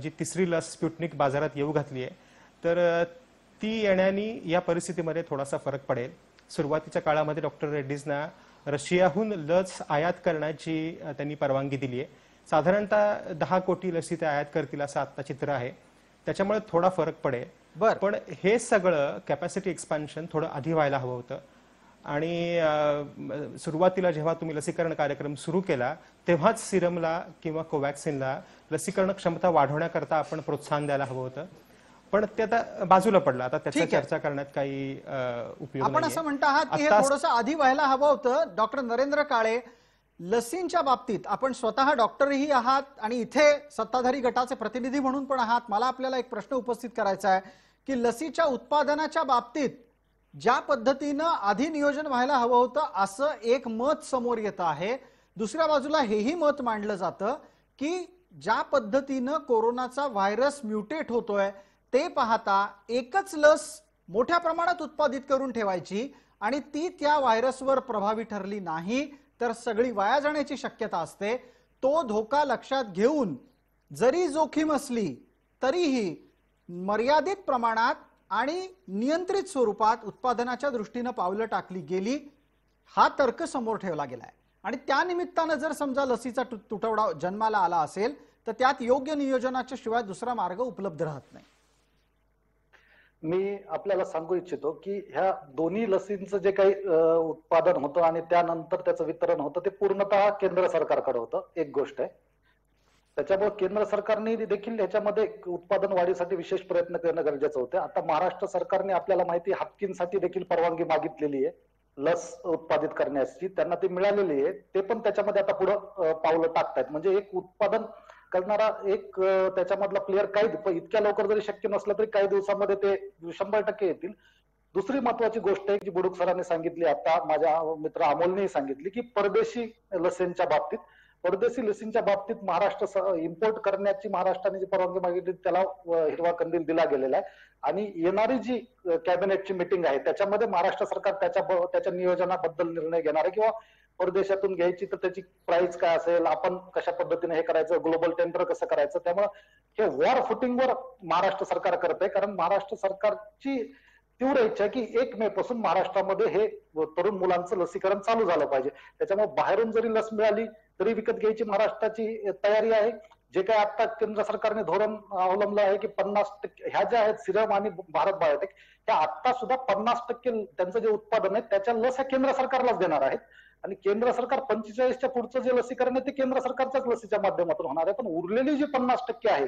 जी तिसरी लस स्पुटनिक बाजारात येऊ घातली आहे, तर ती येण्याने या परिस्थितीमध्ये थोडासा फरक पडेल. सुरुवातीच्या काळामध्ये डॉक्टर रेड्डीजना रशियाहून लस आयात करण्याची त्यांनी परवानगी दिली आहे. साधारणतः 10 कोटी लसी ते आयात करतील असं आता चित्र आहे. त्याच्यामुळे थोडा फरक पडेल. पण हे सगळं कॅपॅसिटी एक्सपान्शन थोडं आधी व्हायला हवं होतं. आणि सुरुवातीला जेव्हा तुम्ही लसीकरण कार्यक्रम सुरू केला तेव्हाच सिरमला किंवा कोवॅक्सिनला लसीकरण क्षमता वाढवण्याकरता आपण प्रोत्साहन द्यायला हवं होतं. पण ते आता बाजूला पडलं. आता त्याची चर्चा करण्यात काही उपयोग नाही. आपण असं म्हणता आहात की हे थोडंसं आधी व्हायला हवं होतं. डॉक्टर नरेंद्र काळे, लसींच्या बाबतीत आपण स्वतः डॉक्टरही आहात आणि इथे सत्ताधारी गटाचे प्रतिनिधी म्हणून पण आहात. मला आपल्याला एक प्रश्न उपस्थित करायचा आहे की लसीच्या उत्पादनाच्या बाबतीत ज्या पद्धतीनं आधी नियोजन व्हायला हवं होतं असं एक मत समोर येतं आहे. दुसऱ्या बाजूला हेही मत मांडलं जातं की ज्या पद्धतीनं कोरोनाचा व्हायरस म्युटेट होतोय ते पाहता एकच लस मोठ्या प्रमाणात उत्पादित करून ठेवायची आणि ती त्या व्हायरसवर प्रभावी ठरली नाही तर सगळी वाया जाण्याची शक्यता असते. तो धोका लक्षात घेऊन जरी जोखीम असली तरीही मर्यादित प्रमाणात आणि नियंत्रित स्वरूपात उत्पादनाच्या दृष्टीने पावलं टाकली गेली, हा तर्क समोर ठेवला गेलाय. आणि त्या निमित्तानं जर समजा लसीचा तुटवडा जन्माला आला असेल तर त्यात योग्य नियोजनाच्या शिवाय दुसरा मार्ग उपलब्ध राहत नाही. मी आपल्याला सांगू इच्छितो की ह्या दोन्ही लसींचं जे काही उत्पादन होतं आणि त्यानंतर त्याचं वितरण होतं ते पूर्णतः केंद्र सरकारकडे होतं. एक गोष्ट आहे. त्याच्यामुळे केंद्र सरकारने देखील याच्यामध्ये उत्पादन वाढीसाठी विशेष प्रयत्न करणं गरजेचं होतं. आता महाराष्ट्र सरकारने आपल्याला माहिती हाफकिनसाठी देखील परवानगी मागितलेली आहे लस उत्पादित करण्याची. त्यांना ती मिळालेली आहे. ते पण त्याच्यामध्ये आता पुढे पावलं टाकतायत. म्हणजे एक उत्पादन करणारा एक त्याच्यामधला प्लेअर काही इतक्या लवकर जरी शक्य नसलं तरी काही दिवसामध्ये ते 100% येतील. दुसरी महत्वाची गोष्ट आहे जी बुडुक सरांनी सांगितली, आता माझ्या मित्र अमोलनेही सांगितली की परदेशी लसींच्या बाबतीत महाराष्ट्र इम्पोर्ट करण्याची महाराष्ट्राने जी परवानगी मागितली त्याला हिरवा कंदील दिला गेलेला आहे. आणि येणारी जी कॅबिनेटची मीटिंग आहे त्याच्यामध्ये महाराष्ट्र सरकार त्याच्या नियोजनाबद्दल निर्णय घेणार आहे किंवा परदेशातून घ्यायची तर त्याची प्राइस काय असेल, आपण कशा पद्धतीने हे करायचं, ग्लोबल टेंडर कसं करायचं. त्यामुळे हे वॉर फुटिंगवर महाराष्ट्र सरकार करत आहे. कारण महाराष्ट्र सरकारची तीव्र इच्छा आहे की 1 मे पासून महाराष्ट्रामध्ये हे तरुण मुलांचं लसीकरण चालू झालं पाहिजे. त्याच्यामुळे बाहेरून जरी लस मिळाली तरी विकत घ्यायची महाराष्ट्राची तयारी आहे. जे काही आता केंद्र सरकारने धोरण अवलंबलं आहे की 50% ह्या ज्या आहेत सिरम आणि भारत बायोटेक त्या आता सुद्धा 50% त्यांचं जे उत्पादन आहे त्याच्या लस ह्या केंद्र सरकारलाच देणार आहेत. आणि केंद्र सरकार 45च्या पुढचं जे लसीकरण आहे ते केंद्र सरकारच्याच लसीच्या माध्यमातून होणार आहे. पण उरलेली जी 50% आहे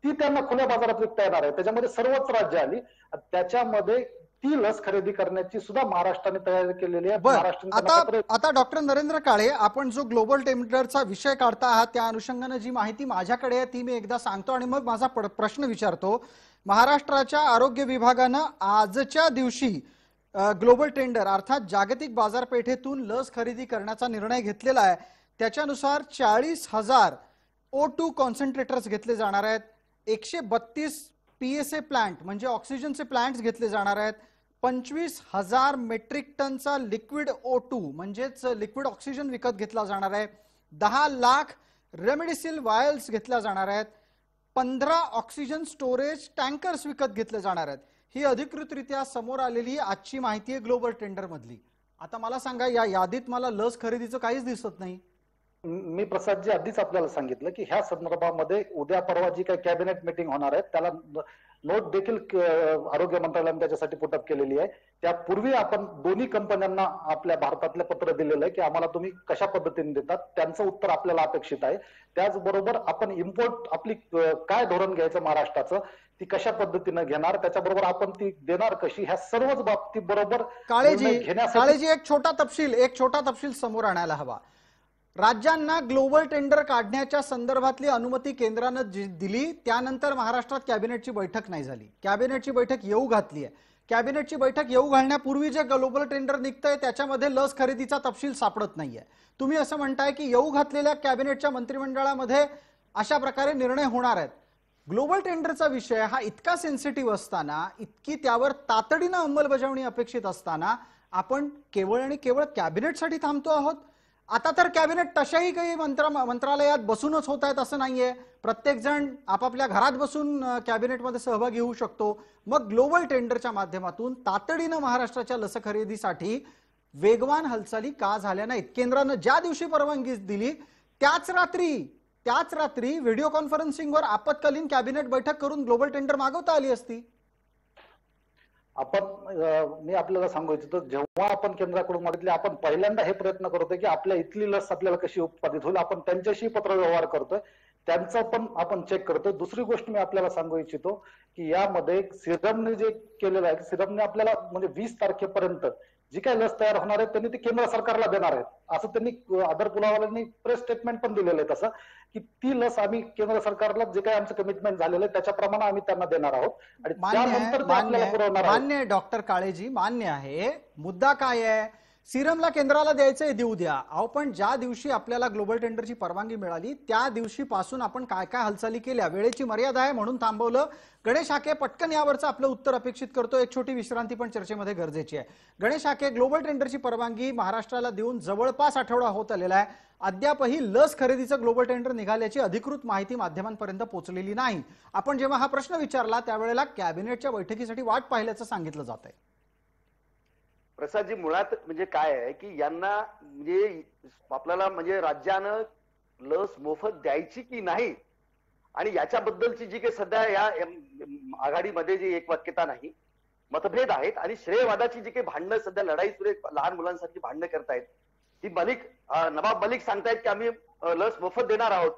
ती त्यांना खुल्या बाजारात विकता येणार आहे. त्याच्यामध्ये सर्वच राज्य आली. त्याच्यामध्ये ती लस खरेदी करण्याची सुद्धा महाराष्ट्राने तयारी केलेली आहे. आता डॉक्टर नरेंद्र काळे, आपण जो ग्लोबल टेंडरचा विषय काढता आहात त्या अनुषंगाने जी माहिती माझ्याकडे आहे ती मी एकदा सांगतो आणि मग माझा प्रश्न विचारतो. महाराष्ट्राच्या आरोग्य विभागानं आजच्या दिवशी ग्लोबल टेंडर अर्थात जागतिक बाजारपेठेतून लस खरेदी करण्याचा निर्णय घेतलेला आहे. त्याच्यानुसार 40,000 O2 कॉन्सन्ट्रेटर्स घेतले जाणार आहेत. 132 PSA प्लांट म्हणजे ऑक्सिजनचे प्लांट्स घेतले जाणार आहेत. 25,000 मेट्रिक टनचा लिक्विड O2 म्हणजेच लिक्विड ऑक्सिजन विकत घेतला जाणार आहे. 10 लाख रेमडेसिविर वायल्स घेतल्या जाणार आहेत. 15 ऑक्सिजन स्टोरेज टँकर्स विकत घेतले जाणार आहेत. ही अधिकृतरित्या समोर आलेली आजची माहिती आहे ग्लोबल टेंडर मधली. आता मला सांगा, या यादीत मला लस खरेदीचं काहीच दिसत नाही. मी प्रसादजी आधीच आपल्याला सांगितलं की ह्या संदर्भामध्ये उद्या परवा जी काही कॅबिनेट मीटिंग होणार आहे त्याला नोट देखील आरोग्य मंत्रालयाने त्याच्यासाठी पुटअप केलेली आहे. त्यापूर्वी आपण दोन्ही कंपन्यांना आपल्या भारतातलं पत्र दिलेलं आहे की आम्हाला तुम्ही कशा पद्धतीने देतात, त्यांचं उत्तर आपल्याला अपेक्षित आहे. त्याचबरोबर आपण इम्पोर्ट आपली काय धोरण घ्यायचं महाराष्ट्राचं, ती कशा पद्धतीने घेणार, त्याच्याबरोबर आपण ती देणार कशी, ह्या सर्वच बाबतीत बरोबर काळेजी एक छोटा तपशील समोर आणायला हवा. राज्यांना ग्लोबल टेंडर काढण्याच्या संदर्भातली अनुमती केंद्रानं दिली, त्यानंतर महाराष्ट्रात कॅबिनेटची बैठक नाही झाली. कॅबिनेटची बैठक येऊ घातली आहे. कॅबिनेटची बैठक येऊ घालण्यापूर्वी जे ग्लोबल टेंडर निघतंय त्याच्यामध्ये लस खरेदीचा तपशील सापडत नाहीये. तुम्ही असं म्हणताय की येऊ घातलेल्या कॅबिनेटच्या मंत्रिमंडळामध्ये अशा प्रकारे निर्णय होणार आहेत. ग्लोबल टेंडरचा विषय हा इतका सेन्सिटिव्ह असताना, इतकी त्यावर तातडीनं अंमलबजावणी अपेक्षित असताना आपण केवळ आणि केवळ कॅबिनेटसाठी थांबतो आहोत. आता तर कॅबिनेट तशाही काही मंत्रालयात बसूनच होत आहेत असं नाहीये. प्रत्येक जण आपापल्या घरात बसून कॅबिनेटमध्ये सहभागी होऊ शकतो. मग ग्लोबल टेंडरच्या माध्यमातून तातडीनं महाराष्ट्राच्या लस खरेदीसाठी वेगवान हालचाली का झाल्या नाहीत? केंद्रानं ज्या दिवशी परवानगी दिली त्याच रात्री व्हिडिओ कॉन्फरन्सिंगवर आपत्कालीन कॅबिनेट बैठक करून ग्लोबल टेंडर मागवता आली असती. मी आपल्याला सांगू इच्छितो, जेव्हा आपण केंद्राकडून मागितले, आपण पहिल्यांदा हे प्रयत्न करतोय की आपल्या इथली लस आपल्याला कशी उत्पादित होईल. आपण त्यांच्याशी पत्रव्यवहार करतोय, त्यांचं पण आपण चेक करतोय. दुसरी गोष्ट मी आपल्याला सांगू इच्छितो की यामध्ये सिरमने जे केलेलं आहे, सिरमने आपल्याला म्हणजे 20 तारखेपर्यंत जी काही लस तयार होणार आहे त्यांनी ती केंद्र सरकारला देणार आहेत असं त्यांनी आदर पुलावाल्यांनी प्रेस स्टेटमेंट पण दिलेलं आहे. तसं की ती लस आम्ही केंद्र सरकारला जे काही आमचं कमिटमेंट झालेलं आहे त्याच्याप्रमाणे आम्ही त्यांना देणार आहोत आणि त्यानंतर ते आपल्याला पुरवणार आहोत. मान्य आहे डॉक्टर काळेजी, मान्य आहे. मुद्दा काय आहे? सिरमला केंद्राला द्यायचंय, देऊ द्या. अहो पण ज्या दिवशी आपल्याला ग्लोबल टेंडरची परवानगी मिळाली त्या दिवशीपासून आपण काय काय हालचाली केल्या? वेळेची मर्यादा आहे म्हणून थांबवलं. गणेश हाके पटकन यावरचं आपलं उत्तर अपेक्षित करतो. एक छोटी विश्रांती पण चर्चेमध्ये गरजेची आहे. गणेश हाके, ग्लोबल टेंडरची परवानगी महाराष्ट्राला देऊन जवळपास आठवडा होत आलेला आहे. अद्यापही लस खरेदीचं ग्लोबल टेंडर निघाल्याची अधिकृत माहिती माध्यमांपर्यंत पोहोचलेली नाही. आपण जेव्हा हा प्रश्न विचारला त्यावेळेला कॅबिनेटच्या बैठकीसाठी वाट पाहिल्याचं सांगितलं जात आहे. प्रसादजी, मुळात म्हणजे काय आहे की यांना म्हणजे आपल्याला म्हणजे राज्यानं लस मोफत द्यायची की नाही आणि याच्याबद्दलची जी काही सध्या या आघाडीमध्ये जी एकवाक्यता नाही, मतभेद आहेत आणि श्रेयवादाची जी काही भांडणं सध्या लढाई सुरू लहान मुलांसारखी भांडणं करतायत. ती नवाब मलिक सांगतायत की आम्ही लस मोफत देणार आहोत.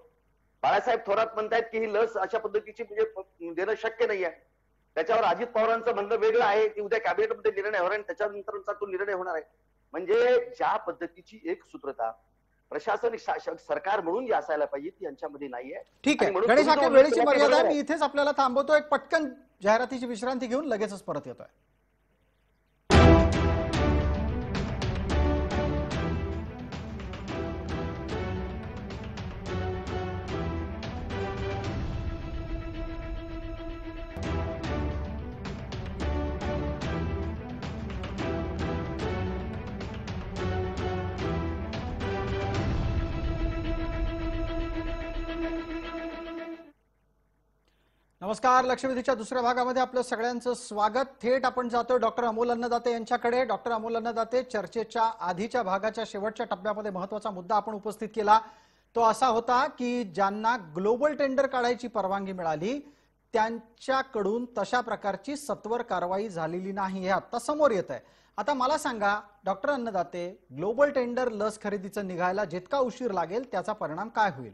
बाळासाहेब थोरात म्हणतायत की ही लस अशा पद्धतीची म्हणजे देणं शक्य नाही आहे. त्याच्यावर अजित पवारांचं म्हणणं वेगळं आहे की उद्या कॅबिनेटमध्ये निर्णय होणार आणि त्याच्यानंतरचा तो निर्णय होणार आहे. म्हणजे ज्या पद्धतीची एक सूत्रता प्रशासन सरकार म्हणून असायला पाहिजे ती यांच्यामध्ये नाहीये. ठीक आहे गणेश हाके, वेळेची मर्यादा आहे. मी इथेच आपल्याला थांबवतो. एक पटकन जाहिरातीची विश्रांती घेऊन लगेचच परत येतोय. नमस्कार. लक्षवेधीच्या दुसऱ्या भागामध्ये आपलं सगळ्यांचं स्वागत. थेट आपण जातोय डॉक्टर अमोल अन्नदाते यांच्याकडे. डॉक्टर अमोल अन्नदाते, चर्चेच्या आधीच्या भागाच्या शेवटच्या टप्प्यामध्ये महत्त्वाचा मुद्दा आपण उपस्थित केला. तो असा होता की ज्यांना ग्लोबल टेंडर काढायची परवानगी मिळाली त्यांच्याकडून तशा प्रकारची सत्वर कारवाई झालेली नाही हे आता समोर येत आहे. आता मला सांगा डॉक्टर अन्नदाते, ग्लोबल टेंडर लस खरेदीचं निघायला जितका उशीर लागेल त्याचा परिणाम काय होईल?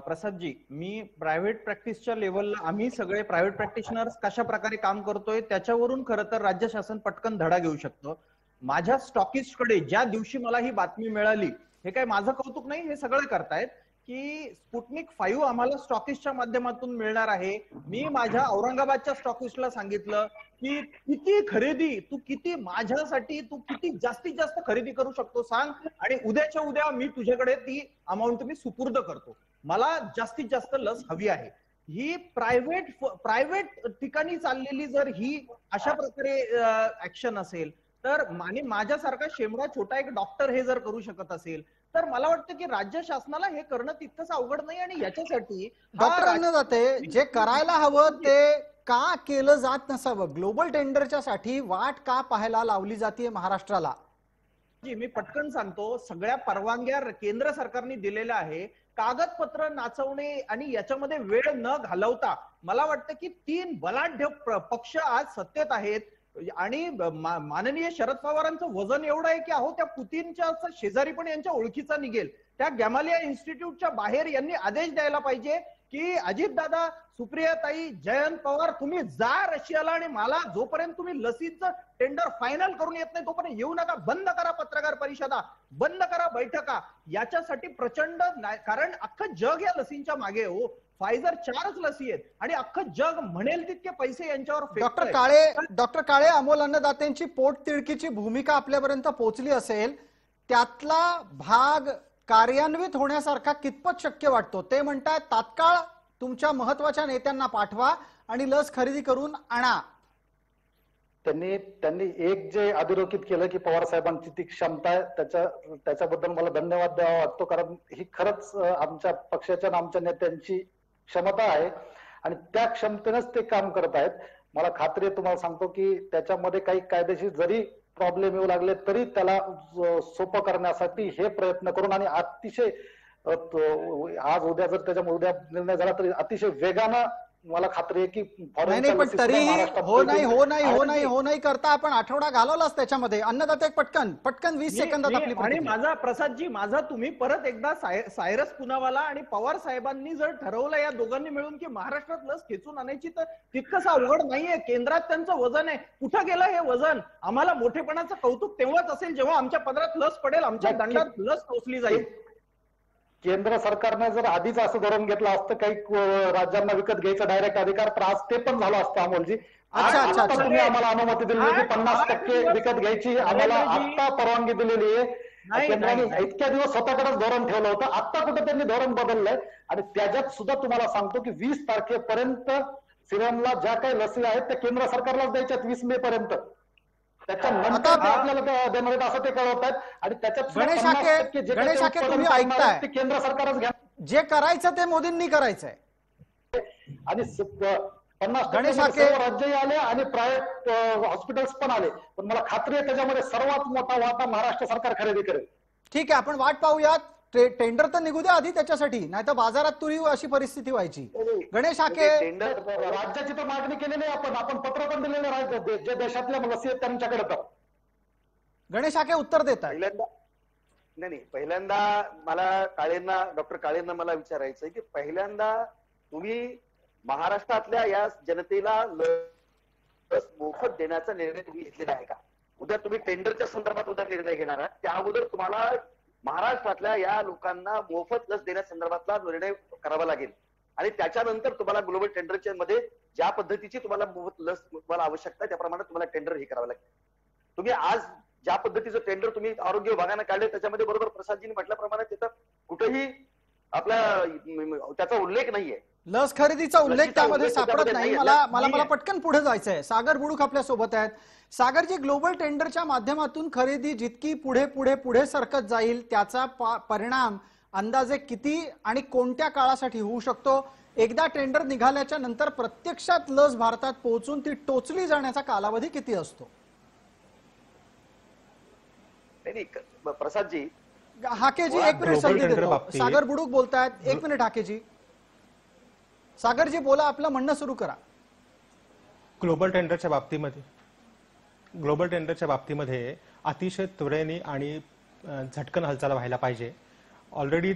प्रसादजी, मी प्रायव्हेट प्रॅक्टिसच्या लेवलला आम्ही सगळे प्रायव्हेट प्रॅक्टिशनर्स कशा प्रकारे काम करतोय त्याच्यावरून खरं तर राज्य शासन पटकन धडा घेऊ शकतं. माझ्या स्टॉकिस्टकडे ज्या दिवशी मला ही बातमी मिळाली, हे काय माझं कौतुक नाही, हे सगळे करतायत की स्पुटनिक 5 आम्हाला स्टॉकिस्टच्या माध्यमातून मिळणार आहे. मी माझ्या औरंगाबादच्या स्टॉकिस्टला सांगितलं की किती खरेदी तू किती माझ्यासाठी तू किती जास्तीत जास्त खरेदी करू शकतो सांग आणि उद्याच्या उद्या मी तुझ्याकडे ती अमाऊंट मी सुपूर्द करतो. मला जास्तीत जास्त लस हवी आहे. ही प्रायव्हेट ठिकाणी चाललेली जर ही अशा प्रकारे ऍक्शन असेल तर माझ्यासारखा शेमडा छोटा एक डॉक्टर हे जर करू शकत असेल तर मला वाटतं की राज्य शासनाला हे करणं तितकंच अवघड नाही. आणि याच्यासाठी डॉक्टर अन्नदाते, जे करायला हवं ते का केलं जात नसावं? ग्लोबल टेंडरच्या साठी वाट का पाहायला लावली जाते महाराष्ट्राला? मी पटकन सांगतो, सगळ्या परवानग्या केंद्र सरकारने दिलेल्या आहे. कागदपत्र नाचवणे आणि याच्यामध्ये वेळ न घालवता मला वाटतं की 3 बलाढ्य पक्ष आज सत्तेत आहेत आणि माननीय शरद पवारांचं वजन एवढं आहे की अहो त्या पुतीनच्या शेजारी पण यांच्या ओळखीचा निघेल. त्या गॅमालिया इन्स्टिट्यूटच्या बाहेर यांनी आदेश द्यायला पाहिजे की अजितदादा, सुप्रियाताई, जयंत पवार तुम्ही जा रशियाला आणि मला जोपर्यंत तुम्ही लसीचं टेंडर फायनल करून येत नाही तोपर्यंत येऊ नका, बंद करा पत्रकार परिषदा, बंद करा बैठका. याच्यासाठी प्रचंड कारण अख्खं जग या लसींच्या मागे हो. फायझर 4च लसी आहेत आणि अख्खं जग म्हणेल तितके पैसे यांच्यावर डॉक्टर काळे, अमोल अन्नदात्यांची पोटतिडकीची भूमिका आपल्यापर्यंत पोहोचली असेल, त्यातला भाग कार्यान्वित होण्यासारखा कितपत शक्य वाटतो? ते म्हणतात तात्काळ तुमच्या महत्वाच्या नेत्यांना पाठवा आणि लस खरेदी करून आणा. त्यांनी एक जे अधोरेखित केलं की पवार साहेबांची ती क्षमता आहे, त्याच्याबद्दल मला धन्यवाद द्यावा वाटतो, कारण ही खरंच आमच्या पक्षाच्या आणि आमच्या नेत्यांची क्षमता आहे आणि त्या क्षमतेनेच ते काम करत आहेत. मला खात्री आहे, तुम्हाला सांगतो की त्याच्यामध्ये काही कायदेशीर जरी प्रॉब्लेम येऊ लागले तरी त्याला सोपं करण्यासाठी हे प्रयत्न करून आणि अतिशय आज उद्या जर त्याच्यामुळे उद्या निर्णय झाला तरी अतिशय वेगानं मला खात्री आहे की नाही, पण तरीही हो नाही करता आपण आठवडा घालवलाच त्याच्यामध्ये. अन्नदाते पटकन 20 सेकंदात आपली आणि माझा प्रसादजी, माझा तुम्ही परत एकदा सायरस पुनावाला आणि पवार साहेबांनी जर ठरवलं या दोघांनी मिळून की महाराष्ट्रात लस खेचून आणायची, तर तितकंच अवघड नाहीये. केंद्रात त्यांचं वजन आहे. कुठं गेलं हे वजन? आम्हाला मोठेपणाचं कौतुक तेव्हाच असेल जेव्हा आमच्या पदरात लस पडेल, आमच्या दंडात लस टोचली जाईल. केंद्र सरकारने जर आधीच असं धोरण घेतलं असतं काही राज्यांना विकत घ्यायचा डायरेक्ट अधिकार, तर आज ते पण झालं असतं अमोलजी. तुम्ही आम्हाला अनुमती दिलेली की 50% विकत घ्यायची आम्हाला आता परवानगी दिलेली आहे. केंद्राने इतक्या दिवस स्वतःकडेच धोरण ठेवलं होतं, आता कुठे त्यांनी धोरण बदललंय आणि त्याच्यात सुद्धा तुम्हाला सांगतो की 20 तारखेपर्यंत सिरमला ज्या काही लसी आहेत त्या केंद्र सरकारलाच द्यायच्यात 20 मे पर्यंत. त्याच्यानंतर आपल्याला देणार आहेत असं ते कळवत आहेत आणि त्याच्यात गणेश हाके तुम्ही ऐकताय, ते केंद्र सरकारच घ्या. जे करायचं ते मोदींनी करायचंय आणि 50% राज्यही आले आणि प्रायव्हेट हॉस्पिटल्स पण आले, पण मला खात्री आहे त्याच्यामध्ये सर्वात मोठा वाटा महाराष्ट्र सरकार खरेदी करेल. ठीक आहे, आपण वाट पाहूयात. टेंडर तर निघू द्या आधी त्याच्यासाठी, नाही तर बाजारात तुरी अशी परिस्थिती व्हायची. गणेश हाके, राज्याची तर मागणी केलेली आहे, आपण पत्र पण दिलेलं आहे जे देशातल्या लसी आहेत त्यांच्याकडे. तर गणेश हाके उत्तर देतात. पहिल्यांदा मला डॉक्टर काळेंना मला विचारायचं आहे की पहिल्यांदा तुम्ही महाराष्ट्रातल्या या जनतेला लस मोफत देण्याचा निर्णय तुम्ही घेतलेला आहे का? उद्या तुम्ही टेंडरच्या संदर्भात उद्या निर्णय घेणार आहात, त्या अगोदर तुम्हाला महाराष्ट्रातल्या या लोकांना मोफत लस देण्यासंदर्भातला निर्णय करावा लागेल आणि त्याच्यानंतर तुम्हाला ग्लोबल टेंडरच्या मध्ये ज्या पद्धतीची तुम्हाला मोफत लस तुम्हाला आवश्यकता आहे त्याप्रमाणे तुम्हाला टेंडर हे करावं लागेल. तुम्ही आज ज्या पद्धतीचं टेंडर तुम्ही आरोग्य विभागाने काढले त्याच्यामध्ये बरोबर प्रसादजींनी म्हटल्याप्रमाणे तिथं कुठेही आपला त्याचा उल्लेख नाहीये, लस खरेदीचा उल्लेख त्यामध्ये सापडत नाही. मला पटकन पुढे जायचंय. सागर बुडूक आपल्या सोबत आहेत. सागरजी, ग्लोबल टेंडरच्या माध्यमातून खरेदी जितकी पुढे पुढे पुढे सरकत जाईल त्याचा परिणाम अंदाजे किती आणि कोणत्या काळासाठी होऊ शकतो? एकदा टेंडर निघाल्याच्या नंतर प्रत्यक्षात लस भारतात पोहोचून ती टोचली जाण्याचा कालावधी किती असतो? प्रसादजी, हाकेजी एक मिनिट संधी देतो. सागर बुडूक बोलतायत, 1 मिनिट हाकेजी. सागरजी बोला, आपलं म्हणणं सुरू करा. ग्लोबल टेंडरच्या बाबतीमध्ये अतिशय त्वरेने आणि झटकन हालचाल व्हायला पाहिजे. ऑलरेडी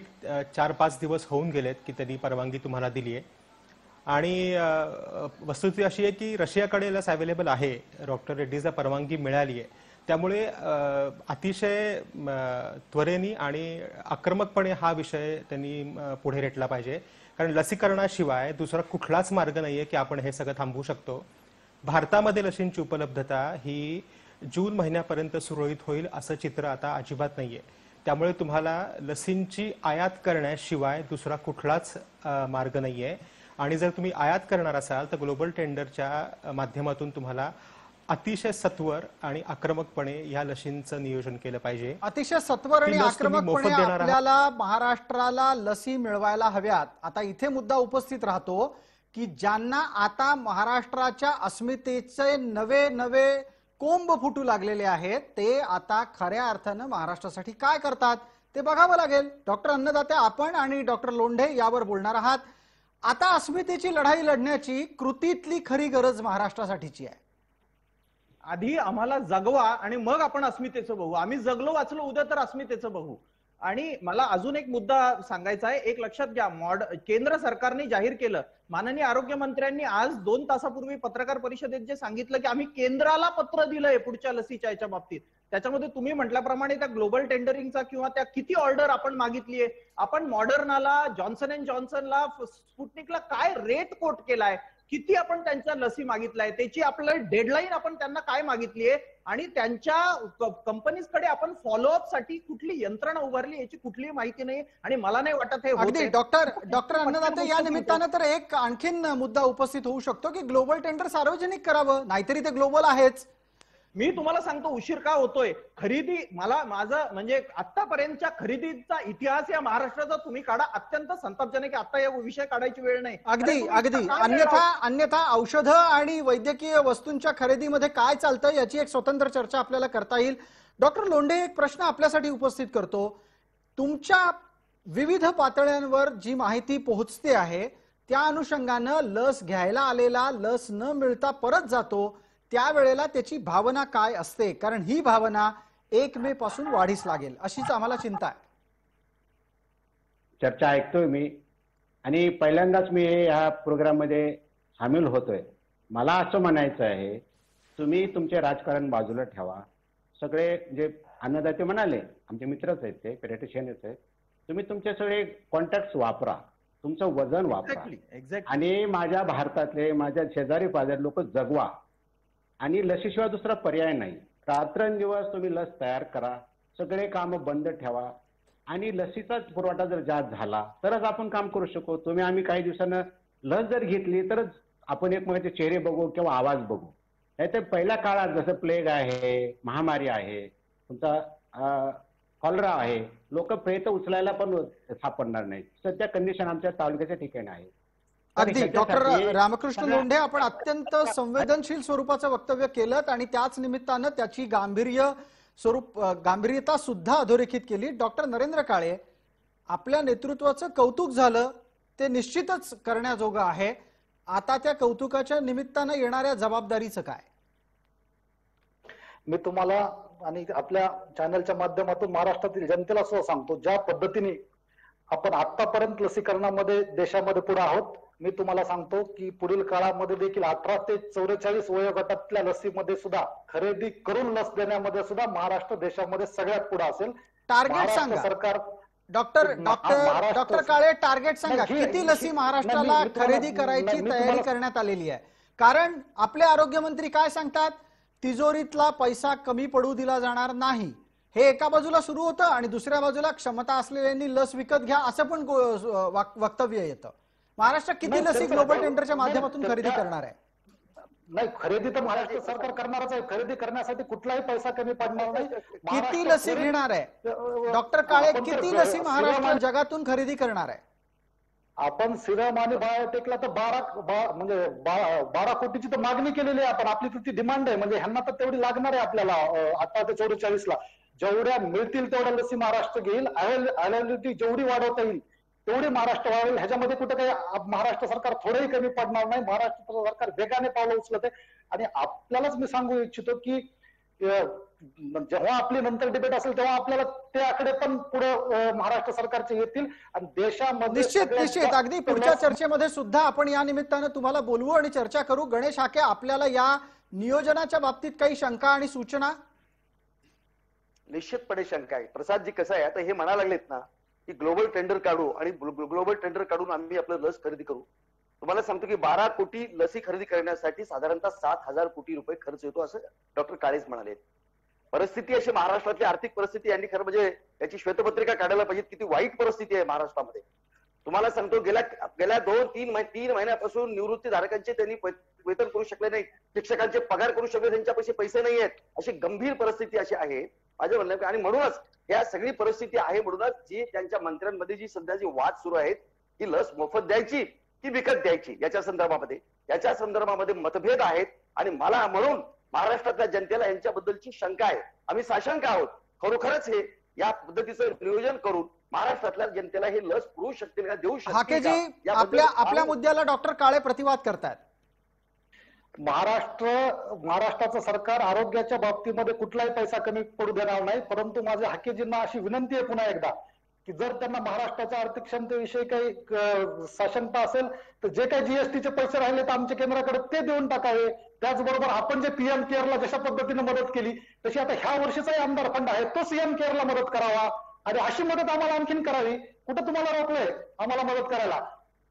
4-5 दिवस होऊन गेलेत की त्यांनी परवानगी तुम्हाला दिली आहे आणि वस्तुस्थिती अशी आहे की रशियाकडे लस अवेलेबल आहे, डॉक्टर रेड्डीजला परवानगी मिळाली आहे. त्यामुळे अतिशय त्वरेने आणि आक्रमकपणे हा विषय त्यांनी पुढे रेटला पाहिजे, कारण लसीकरणाशिवाय दुसरा कुठलाच मार्ग नाहीये की आपण हे सगळं थांबवू शकतो. भारतामध्ये लसींची उपलब्धता ही जून महिन्यापर्यंत सुरळीत होईल असं चित्र आता अजिबात नाहीये. त्यामुळे तुम्हाला लसींची आयात करण्याशिवाय दुसरा कुठलाच मार्ग नाहीये आणि जर तुम्ही आयात करणार असाल तर ग्लोबल टेंडरच्या माध्यमातून तुम्हाला अतिशय सत्वर आणि आक्रमकपणे या लसींचं नियोजन केलं पाहिजे. अतिशय सत्वर आणि आक्रमकपणे आपल्याला महाराष्ट्राला लसी मिळवायला हव्यात. आता इथे मुद्दा उपस्थित राहतो की ज्यांना आता महाराष्ट्राच्या अस्मितेचे नवे नवे कोंब फुटू लागलेले आहेत ते आता खऱ्या अर्थानं महाराष्ट्रासाठी काय करतात ते बघावं लागेल. डॉक्टर अन्नदाते, आपण आणि डॉक्टर लोंढे यावर बोलणार आहात. आता अस्मितेची लढाई लढण्याची कृतीतली खरी गरज महाराष्ट्रासाठीची आहे. आधी आम्हाला जगवा आणि मग आपण अस्मितेचं बघू. आम्ही जगलो वाचलो, उद्या तर अस्मितेचं बघू. आणि मला अजून एक मुद्दा सांगायचा आहे. एक लक्षात घ्या, केंद्र सरकारने जाहीर केलं, माननीय आरोग्य मंत्र्यांनी आज 2 तासापूर्वी पत्रकार परिषदेत जे सांगितलं की आम्ही केंद्राला पत्र दिलंय पुढच्या लसीच्या याच्या बाबतीत. त्याच्यामध्ये तुम्ही म्हटल्याप्रमाणे त्या ग्लोबल टेंडरिंगचा किंवा त्या किती ऑर्डर आपण मागितलीये, आपण मॉडर्नाला, जॉन्सन अँड जॉन्सनला, स्पुटनिकला काय रेट कोट केलाय, किती आपण त्यांच्या लसी मागितलाय, त्याची आपलं डेडलाईन आपण त्यांना काय मागितलीये आणि त्यांच्या कंपनीजकडे आपण फॉलोअप साठी कुठली यंत्रणा उभारली याची कुठलीही माहिती नाही. आणि मला नाही वाटत हे अगदी डॉक्टर अन्नदाते, या निमित्तानं तर एक आणखीन मुद्दा उपस्थित होऊ शकतो की ग्लोबल टेंडर सार्वजनिक करावं, नाहीतरी ते ग्लोबल आहेच. मी तुम्हाला सांगतो उशीर का होतोय. खरेदी, मला माझं म्हणजे आतापर्यंतच्या खरेदीचा इतिहास या महाराष्ट्राचा तुम्ही काढा, अत्यंत संतापजनक. आता या विषय काढायची वेळ नाही. अगदी अन्यथा औषधं आणि वैद्यकीय वस्तूंच्या खरेदीमध्ये काय चालतं याची एक स्वतंत्र चर्चा आपल्याला करता येईल. डॉक्टर लोंढे, एक प्रश्न आपल्यासाठी उपस्थित करतो. तुमच्या विविध पातळ्यांवर जी माहिती पोहोचते आहे त्या अनुषंगानं लस घ्यायला आलेला लस न मिळता परत जातो, त्यावेळेला त्याची भावना काय असते? कारण ही भावना 1 मे पासून वाढीस लागेल अशीच आम्हाला चिंता आहे. चर्चा ऐकतोय मी आणि पहिल्यांदाच मी ह्या प्रोग्राम मध्ये सामील होतोय. मला असं म्हणायचं आहे, तुम्ही तुमचे राजकारण बाजूला ठेवा. सगळे जे अन्नदाते म्हणाले, आमचे मित्रच आहेत, ते पेडियाट्रिशियनच आहेत, तुम्ही तुमचे सगळे कॉन्टॅक्ट वापरा, तुमचं वजन वापरा आणि माझ्या भारतातले, माझ्या शेजारी पाजारी लोक जगवा. आणि लसीशिवाय दुसरा पर्याय नाही. रात्रंदिवस तुम्ही लस तयार करा, सगळे काम बंद ठेवा आणि लसीचा पुरवठा जर जास्त झाला तरच आपण काम करू शकू. तुम्ही आम्ही काही दिवसानं लस जर घेतली तरच आपण एकमेकांचे चेहरे बघू किंवा आवाज बघू. नाहीतर पहिल्या काळात जसं प्लेग आहे, महामारी आहे, तुमचा कॉलरा आहे, लोक प्रेत उचलायला पण सापडणार नाही. सध्या कंडिशन आमच्या तालुक्याच्या ठिकाणी आहे. अगदी डॉक्टर रामकृष्ण लोंढे, आपण अत्यंत संवेदनशील स्वरूपाचं वक्तव्य केलं आणि त्याच निमित्तानं त्याची गांभीर्यता सुद्धा अधोरेखित केली. डॉक्टर नरेंद्र काळे, आपल्या नेतृत्वाचं कौतुक झालं, ते निश्चितच करण्याजोगं आहे. आता त्या कौतुकाच्या निमित्तानं येणाऱ्या जबाबदारीचं काय? मी तुम्हाला आणि आपल्या चॅनलच्या माध्यमातून महाराष्ट्रातील जनतेला सुद्धा सांगतो, ज्या पद्धतीने आपण आतापर्यंत लसीकरणामध्ये देशामध्ये पुढे आहोत, मी तुम्हाला सांगतो की पुढील काळामध्ये देखील 18 ते 44 वयोगटातल्या लसीमध्ये सुद्धा खरेदी करून लस देण्यामध्ये सुद्धा महाराष्ट्र देशामध्ये सगळ्यात पुढे असेल. टार्गेट सांगा सरकार. डॉक्टर काळे, टार्गेट सांगा, किती लसी महाराष्ट्राला खरेदी करायची तयारी करण्यात आलेली आहे? कारण आपले आरोग्यमंत्री काय सांगतात, तिजोरीतला पैसा कमी पडू दिला जाणार नाही. हे एका बाजूला सुरू होतं आणि दुसऱ्या बाजूला क्षमता असलेल्यांनी लस विकत घ्या असं पण वक्तव्य येतं. महाराष्ट्र किती लसी ग्लोबल टेंडरच्या माध्यमातून खरेदी करणार आहे? नाही, खरेदी तर महाराष्ट्र सरकार करणारच आहे. खरेदी करण्यासाठी कुठलाही पैसा कमी पडणार नाही. किती लसी घेणार आहे डॉक्टर काळे? किती लसी महाराष्ट्र जगातून खरेदी करणार आहे? आपण सिरम आणि बायोटेकला तर 12 कोटीची तर मागणी केलेली आहे आपण. आपली ती डिमांड आहे, म्हणजे ह्यांना तर तेवढी लागणार आहे आपल्याला 18 ते 44 ला. जेवढ्या मिळतील तेवढ्या लसी महाराष्ट्र घेईल. अवेलेबिलिटी जेवढी वाढवता येईल तेवढी महाराष्ट्र वाढवेल. ह्याच्यामध्ये कुठं काही महाराष्ट्र सरकार थोडंही कमी पडणार नाही. महाराष्ट्र सरकार वेगाने पावलं उचलत आहे. आणि आपल्यालाच मी सांगू इच्छितो की जेव्हा आपली नंतर डिबेट असेल तेव्हा आपल्याला ते आकडे पण पुढे महाराष्ट्र सरकारचे येतील आणि देशामध्ये निश्चित अगदी पुढच्या चर्चेमध्ये सुद्धा आपण या निमित्तानं तुम्हाला बोलवू आणि चर्चा करू. गणेश हाके, आपल्याला या नियोजनाच्या बाबतीत काही शंका आणि सूचना? निश्चितपणे शंका आहे. प्रसादजी, कसं आहे, आता हे म्हणा लागलेत ना की ग्लोबल टेंडर काढू आणि ग्लोबल टेंडर काढून आम्ही आपलं लस खरेदी करू. तुम्हाला सांगतो की 12 कोटी लसी खरेदी करण्यासाठी साधारणतः 7,000 कोटी रुपये खर्च येतो असं डॉक्टर काळेच म्हणाले. परिस्थिती अशी, महाराष्ट्रातली आर्थिक परिस्थिती यांनी खरं म्हणजे याची श्वेतपत्रिका काढायला पाहिजे, किती वाईट परिस्थिती आहे महाराष्ट्रामध्ये. तुम्हाला सांगतो गेल्या 2-3 महिन्यापासून निवृत्तीधारकांचे त्यांनी वेतन करू शकले नाही, शिक्षकांचे पगार करू शकले, त्यांच्यापाशी पैसे नाही आहेत, अशी गंभीर परिस्थिती अशी आहे माझं म्हणणं. आणि म्हणूनच या सगळी परिस्थिती आहे, म्हणूनच जी त्यांच्या मंत्र्यांमध्ये जी सध्या जी वाद सुरू आहेत की लस मोफत द्यायची की विकत द्यायची याच्या संदर्भामध्ये मतभेद आहेत. आणि मला म्हणून महाराष्ट्रातल्या जनतेला यांच्याबद्दलची शंका आहे. आम्ही साशंक आहोत. खरोखरच हे या पद्धतीचं नियोजन करून महाराष्ट्रातल्या जनतेला हे लस पुरवू शकतील का, देऊ शकतील? हाकेजी, आपल्या मुद्द्याला डॉक्टर काळे प्रतिवाद करतात. महाराष्ट्राचं सरकार आरोग्याच्या बाबतीमध्ये कुठलाही पैसा कमी पडू देणार नाही. परंतु माझ्या हाकेजींना अशी विनंती आहे पुन्हा एकदा की जर त्यांना महाराष्ट्राच्या आर्थिक क्षमतेविषयी काही साशंकता असेल तर जे काही जीएसटीचे पैसे राहिले तर आमच्या केंद्राकडे ते देऊन टाकावे. त्याचबरोबर आपण जे पीएम केअरला जशा पद्धतीने मदत केली तशी आता ह्या वर्षीचाही आमदार फंड आहे तो सीएम केअरला मदत करावा आणि अशी मदत आम्हाला आणखीन करावी. कुठं तुम्हाला रोखलंय आम्हाला मदत करायला?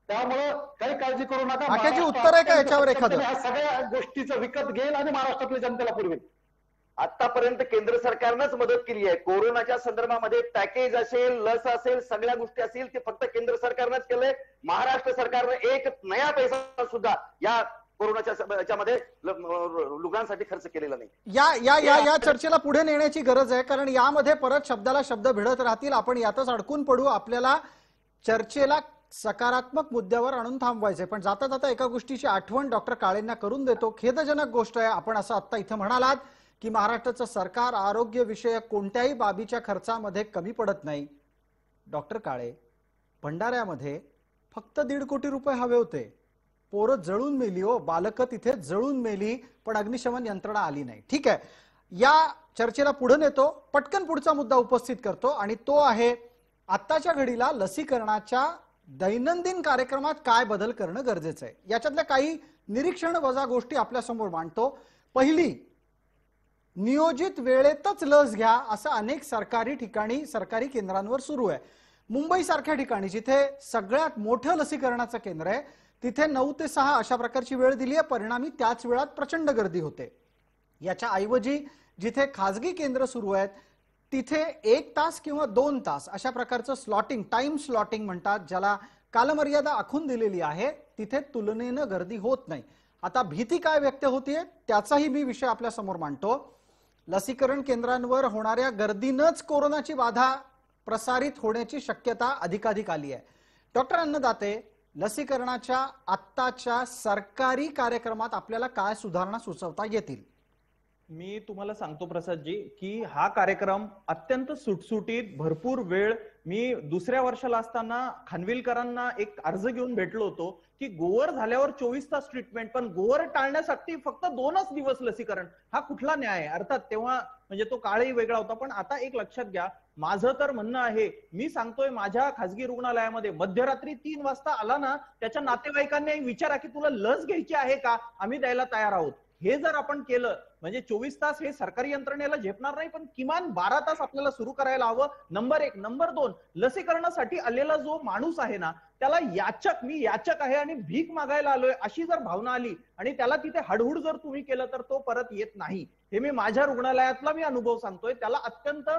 त्यामुळे काही काळजी करू नका. आख्याची उत्तर आहे का याच्यावर एखादं? ह्या सगळ्या गोष्टीचं विकत घेईल आणि महाराष्ट्रातल्या जनतेला पुरवेल. आतापर्यंत केंद्र सरकारनंच मदत केली आहे. कोरोनाच्या संदर्भामध्ये पॅकेज असेल, लस असेल, सगळ्या गोष्टी असतील ते फक्त केंद्र सरकारनंच केलंय. महाराष्ट्र सरकारनं एक नया पैसा सुद्धा या कोरोनाच्या याच्यामध्ये रुग्णांसाठी खर्च केलेला नाही. या चर्चेला पुढे नेण्याची गरज आहे, कारण यामध्ये परत शब्दाला शब्द भिडत राहतील. आपण यातच अडकून पडू. आपल्याला चर्चेला सकारात्मक मुद्द्यावर आणून थांबवायचे. पण जाता जाता एका गोष्टीची आठवण डॉक्टर काळेंना करून देतो. खेदजनक गोष्ट आहे, आपण असं आता इथे म्हणालात की महाराष्ट्राचं सरकार आरोग्य विषयक कोणत्याही बाबीच्या खर्चामध्ये कमी पडत नाही. डॉक्टर काळे, भंडाऱ्यामध्ये फक्त 1.5 कोटी रुपये हवे होते. पोरं जळून मेली हो, बालकं तिथे जळून मेली, पण अग्निशमन यंत्रणा आली नाही. ठीक आहे, या चर्चेला पुढे नेतो. पटकन पुढचा मुद्दा उपस्थित करतो आणि तो आहे आत्ताच्या घडीला लसीकरणाच्या दैनंदिन कार्यक्रमात काय बदल करणं गरजेचं आहे. याच्यातल्या काही निरीक्षण वजा गोष्टी आपल्या समोर मांडतो. पहिली, नियोजित वेळेतच लस घ्या असं अनेक सरकारी ठिकाणी सरकारी केंद्रांवर सुरू आहे. मुंबई सारख्या ठिकाणी जिथे सगळ्यात मोठं लसीकरणाचं केंद्र आहे तिथे 9 ते 6 अशा प्रकारची वेळ दिली आहे. परिणामी त्याच वेळात प्रचंड गर्दी होते. याच्या ऐवजी जिथे खाजगी केंद्र सुरू आहेत तिथे 1 तास किंवा 2 तास अशा प्रकारचं स्लॉटिंग, टाइम स्लॉटिंग म्हणतात, ज्याला कालमर्यादा आखून दिलेली आहे, तिथे तुलनेनं गर्दी होत नाही. आता भीती काय व्यक्त होतीये त्याचाही मी विषय आपल्या समोर मांडतो. लसीकरण केंद्रांवर होणाऱ्या गर्दीनंच कोरोनाची बाधा प्रसारित होण्याची शक्यता अधिकाधिक आली आहे. डॉक्टर अन्नदाते, लसीकरणाच्या आत्ताच्या सरकारी कार्यक्रमात आपल्याला काय सुधारणा सुचवता येतील? मी तुम्हाला सांगतो प्रसादजी की हा कार्यक्रम अत्यंत सुटसुटीत, भरपूर वेळ. मी दुसऱ्या वर्षाला असताना खानविलकरांना एक अर्ज घेऊन भेटलो होतो की गोवर झाल्यावर 24 तास ट्रीटमेंट, पण गोवर टाळण्यासाठी फक्त 2च दिवस लसीकरण. हा कुठला न्याय आहे? अर्थात तेव्हा म्हणजे तो काळही वेगळा होता. पण आता एक लक्षात घ्या, माझं तर म्हणणं आहे, मी सांगतोय माझ्या खासगी रुग्णालयामध्ये मध्यरात्री 3 वाजता आला ना, त्याच्या नातेवाईकांनी विचारा की तुला लस घ्यायची आहे का, आम्ही द्यायला तयार आहोत. हे जर आपण केलं म्हणजे 24 तास हे सरकारी यंत्रणेला झेपणार नाही, पण किमान 12 तास आपल्याला सुरू करायला हवं. नंबर 1. नंबर 2, लसीकरणासाठी आलेला जो माणूस आहे ना त्याला मी याचक आहे आणि भीक मागायला आलोय अशी जर भावना आली आणि त्याला तिथे हडहुड जर तुम्ही केलं तर तो परत येत नाही. हे मी माझ्या रुग्णालयातला मी अनुभव सांगतोय. त्याला अत्यंत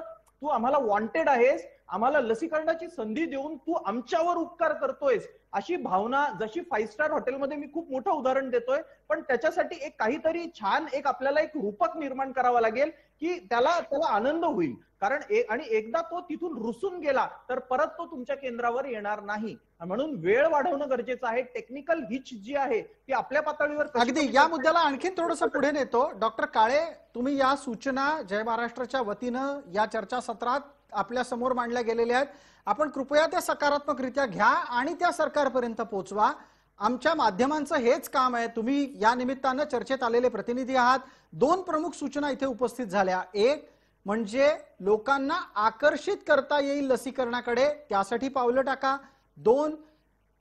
तू आम्हाला वॉन्टेड आहेस, आम्हाला लसीकरणाची संधी देऊन तू आमच्यावर उपकार करतोयस अशी भावना, जशी 5 स्टार हॉटेलमध्ये मी खूप मोठं उदाहरण देतोय. पण त्याच्यासाठी एक काहीतरी छान आपल्याला एक रूपक निर्माण करावं लागेल की त्याला आनंद होईल. कारण आणि एकदा तो तिथून रुसून गेला तर परत तो तुमच्या केंद्रावर येणार नाही. म्हणून वेळ वाढवणं गरजेचं आहे. टेक्निकल हिच जी आहे ती आपल्या पातळीवर अगदी या मुद्द्याला आणखी थोडंसं पुढे नेतो. डॉक्टर काळे, तुम्ही या सूचना जय महाराष्ट्राच्या वतीनं या चर्चासत्रात आपल्या समोर मांडल्या गेलेल्या आहेत. आपण कृपया त्या सकारात्मकरित्या घ्या आणि त्या सरकारपर्यंत पोहोचवा. आमच्या माध्यमांचं हेच काम आहे. तुम्ही या निमित्तानं चर्चेत आलेले प्रतिनिधी आहात. 2 प्रमुख सूचना इथे उपस्थित झाल्या. एक म्हणजे लोकांना आकर्षित करता येईल लसीकरणाकडे, त्यासाठी पावलं टाका. 2,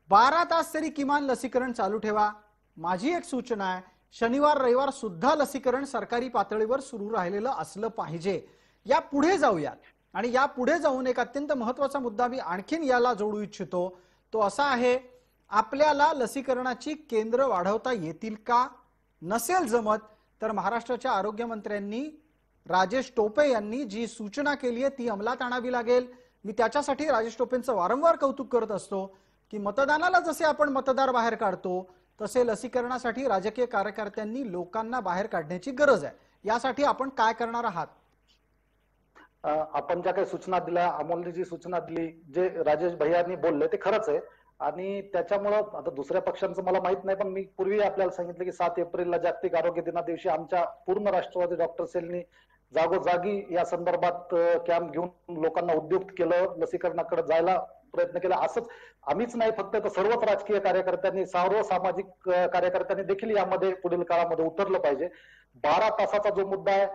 12 तास तरी किमान लसीकरण चालू ठेवा. माझी एक सूचना आहे, शनिवार रविवार सुद्धा लसीकरण सरकारी पातळीवर सुरू राहिलेलं असलं पाहिजे. या पुढे जाऊयात आणि या पुढे जाऊन एक अत्यंत महत्वाचा मुद्दा मी आणखीन याला जोडू इच्छितो. तो असा आहे, आपल्याला लसीकरणाची केंद्र वाढवता येतील का? नसेल जमत तर महाराष्ट्राच्या आरोग्यमंत्र्यांनी राजेश टोपे यांनी जी सूचना केली आहे ती अंमलात आणावी लागेल. मी त्याच्यासाठी राजेश टोपेंचं वारंवार कौतुक करत असतो की मतदानाला जसे आपण मतदार बाहेर काढतो तसे लसीकरणासाठी राजकीय कार्यकर्त्यांनी लोकांना बाहेर काढण्याची गरज आहे. यासाठी आपण काय करणार आहात? आपण ज्या काही सूचना दिल्या, अमोलने जी सूचना दिली, जे राजेश भैयांनी बोलले ते खरंच आहे. आणि त्याच्यामुळं आता दुसऱ्या पक्षांचं मला माहित नाही, पण मी पूर्वी आपल्याला सांगितलं की 7 एप्रिलला जागतिक आरोग्य दिना दिवशी आमच्या पूर्ण राष्ट्रवादी डॉक्टर सेलनी जागोजागी या संदर्भात कॅम्प घेऊन लोकांना उद्युक्त केलं, लसीकरणाकडे जायला प्रयत्न केला. असंच आम्हीच नाही, फक्त सर्वच राजकीय कार्यकर्त्यांनी, सर्व सामाजिक कार्यकर्त्यांनी देखील यामध्ये पुढील काळामध्ये उतरलं पाहिजे. 12 तासाचा जो मुद्दा आहे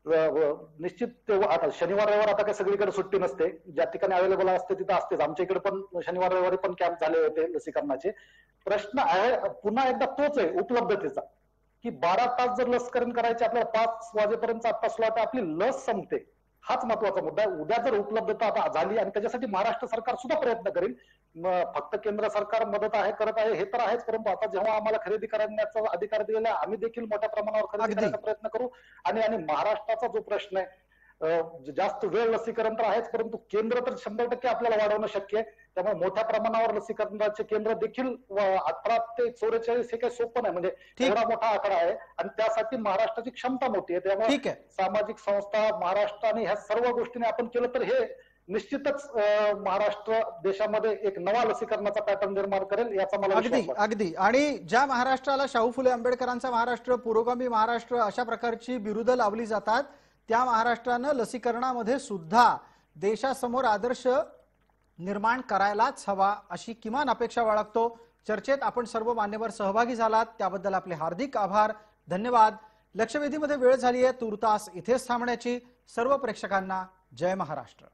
निश्चित आता शनिवार रविवार आता काही सगळीकडे सुट्टी नसते, ज्या ठिकाणी अवेलेबल असते तिथं असतेच. आमच्या इकडे पण शनिवार रविवारी पण कॅम्प झाले होते लसीकरणाचे. प्रश्न आहे पुन्हा एकदा तोच आहे उपलब्धतेचा, की 12 तास जर लसीकरण करायचे आपल्याला 5 वाजेपर्यंत आता स्लॉट आपली लस संपते, हाच महत्वाचा मुद्दा आहे. उद्या जर उपलब्धता आता झाली आणि त्याच्यासाठी महाराष्ट्र सरकार सुद्धा प्रयत्न करेल, फक्त केंद्र सरकार मदत करत आहे हे तर आहेच, परंतु आता जेव्हा आम्हाला खरेदी करण्याचा अधिकार दिलेला आहे आम्ही देखील मोठ्या प्रमाणावर खरेदी करण्याचा प्रयत्न करू. आणि महाराष्ट्राचा जो प्रश्न आहे जास्त वेळ लसीकरण तर आहेच, परंतु केंद्र तर 100% आपल्याला वाढवणं शक्य आहे. त्यामुळे मोठ्या प्रमाणावर लसीकरणाचे केंद्र देखील 18 ते 44 हे काही सोपं नाही, म्हणजे एवढा मोठा आकडा आहे आणि त्यासाठी महाराष्ट्राची क्षमता मोठी आहे. त्यामुळे सामाजिक संस्था महाराष्ट्र आणि ह्या सर्व गोष्टीने आपण केलं तर हे निश्चितच महाराष्ट्र देशामध्ये एक नवा लसीकरणाचा पॅटर्न निर्माण करेल याचा मला विश्वास आहे. अगदी. आणि ज्या महाराष्ट्राला शाहू फुले आंबेडकरांचा महाराष्ट्र, पुरोगामी महाराष्ट्र अशा प्रकारची बिरुदं लावली जातात, त्या महाराष्ट्रानं लसीकरणामध्ये सुद्धा देशासमोर आदर्श निर्माण करायलाच हवा अशी किमान अपेक्षा बाळगतो. चर्चेत आपण सर्व मान्यवर सहभागी झालात त्याबद्दल आपले हार्दिक आभार, धन्यवाद. लक्षवेधीमध्ये वेळ झाली आहे तुर्तास इथेच थांबण्याची. सर्व प्रेक्षकांना जय महाराष्ट्र.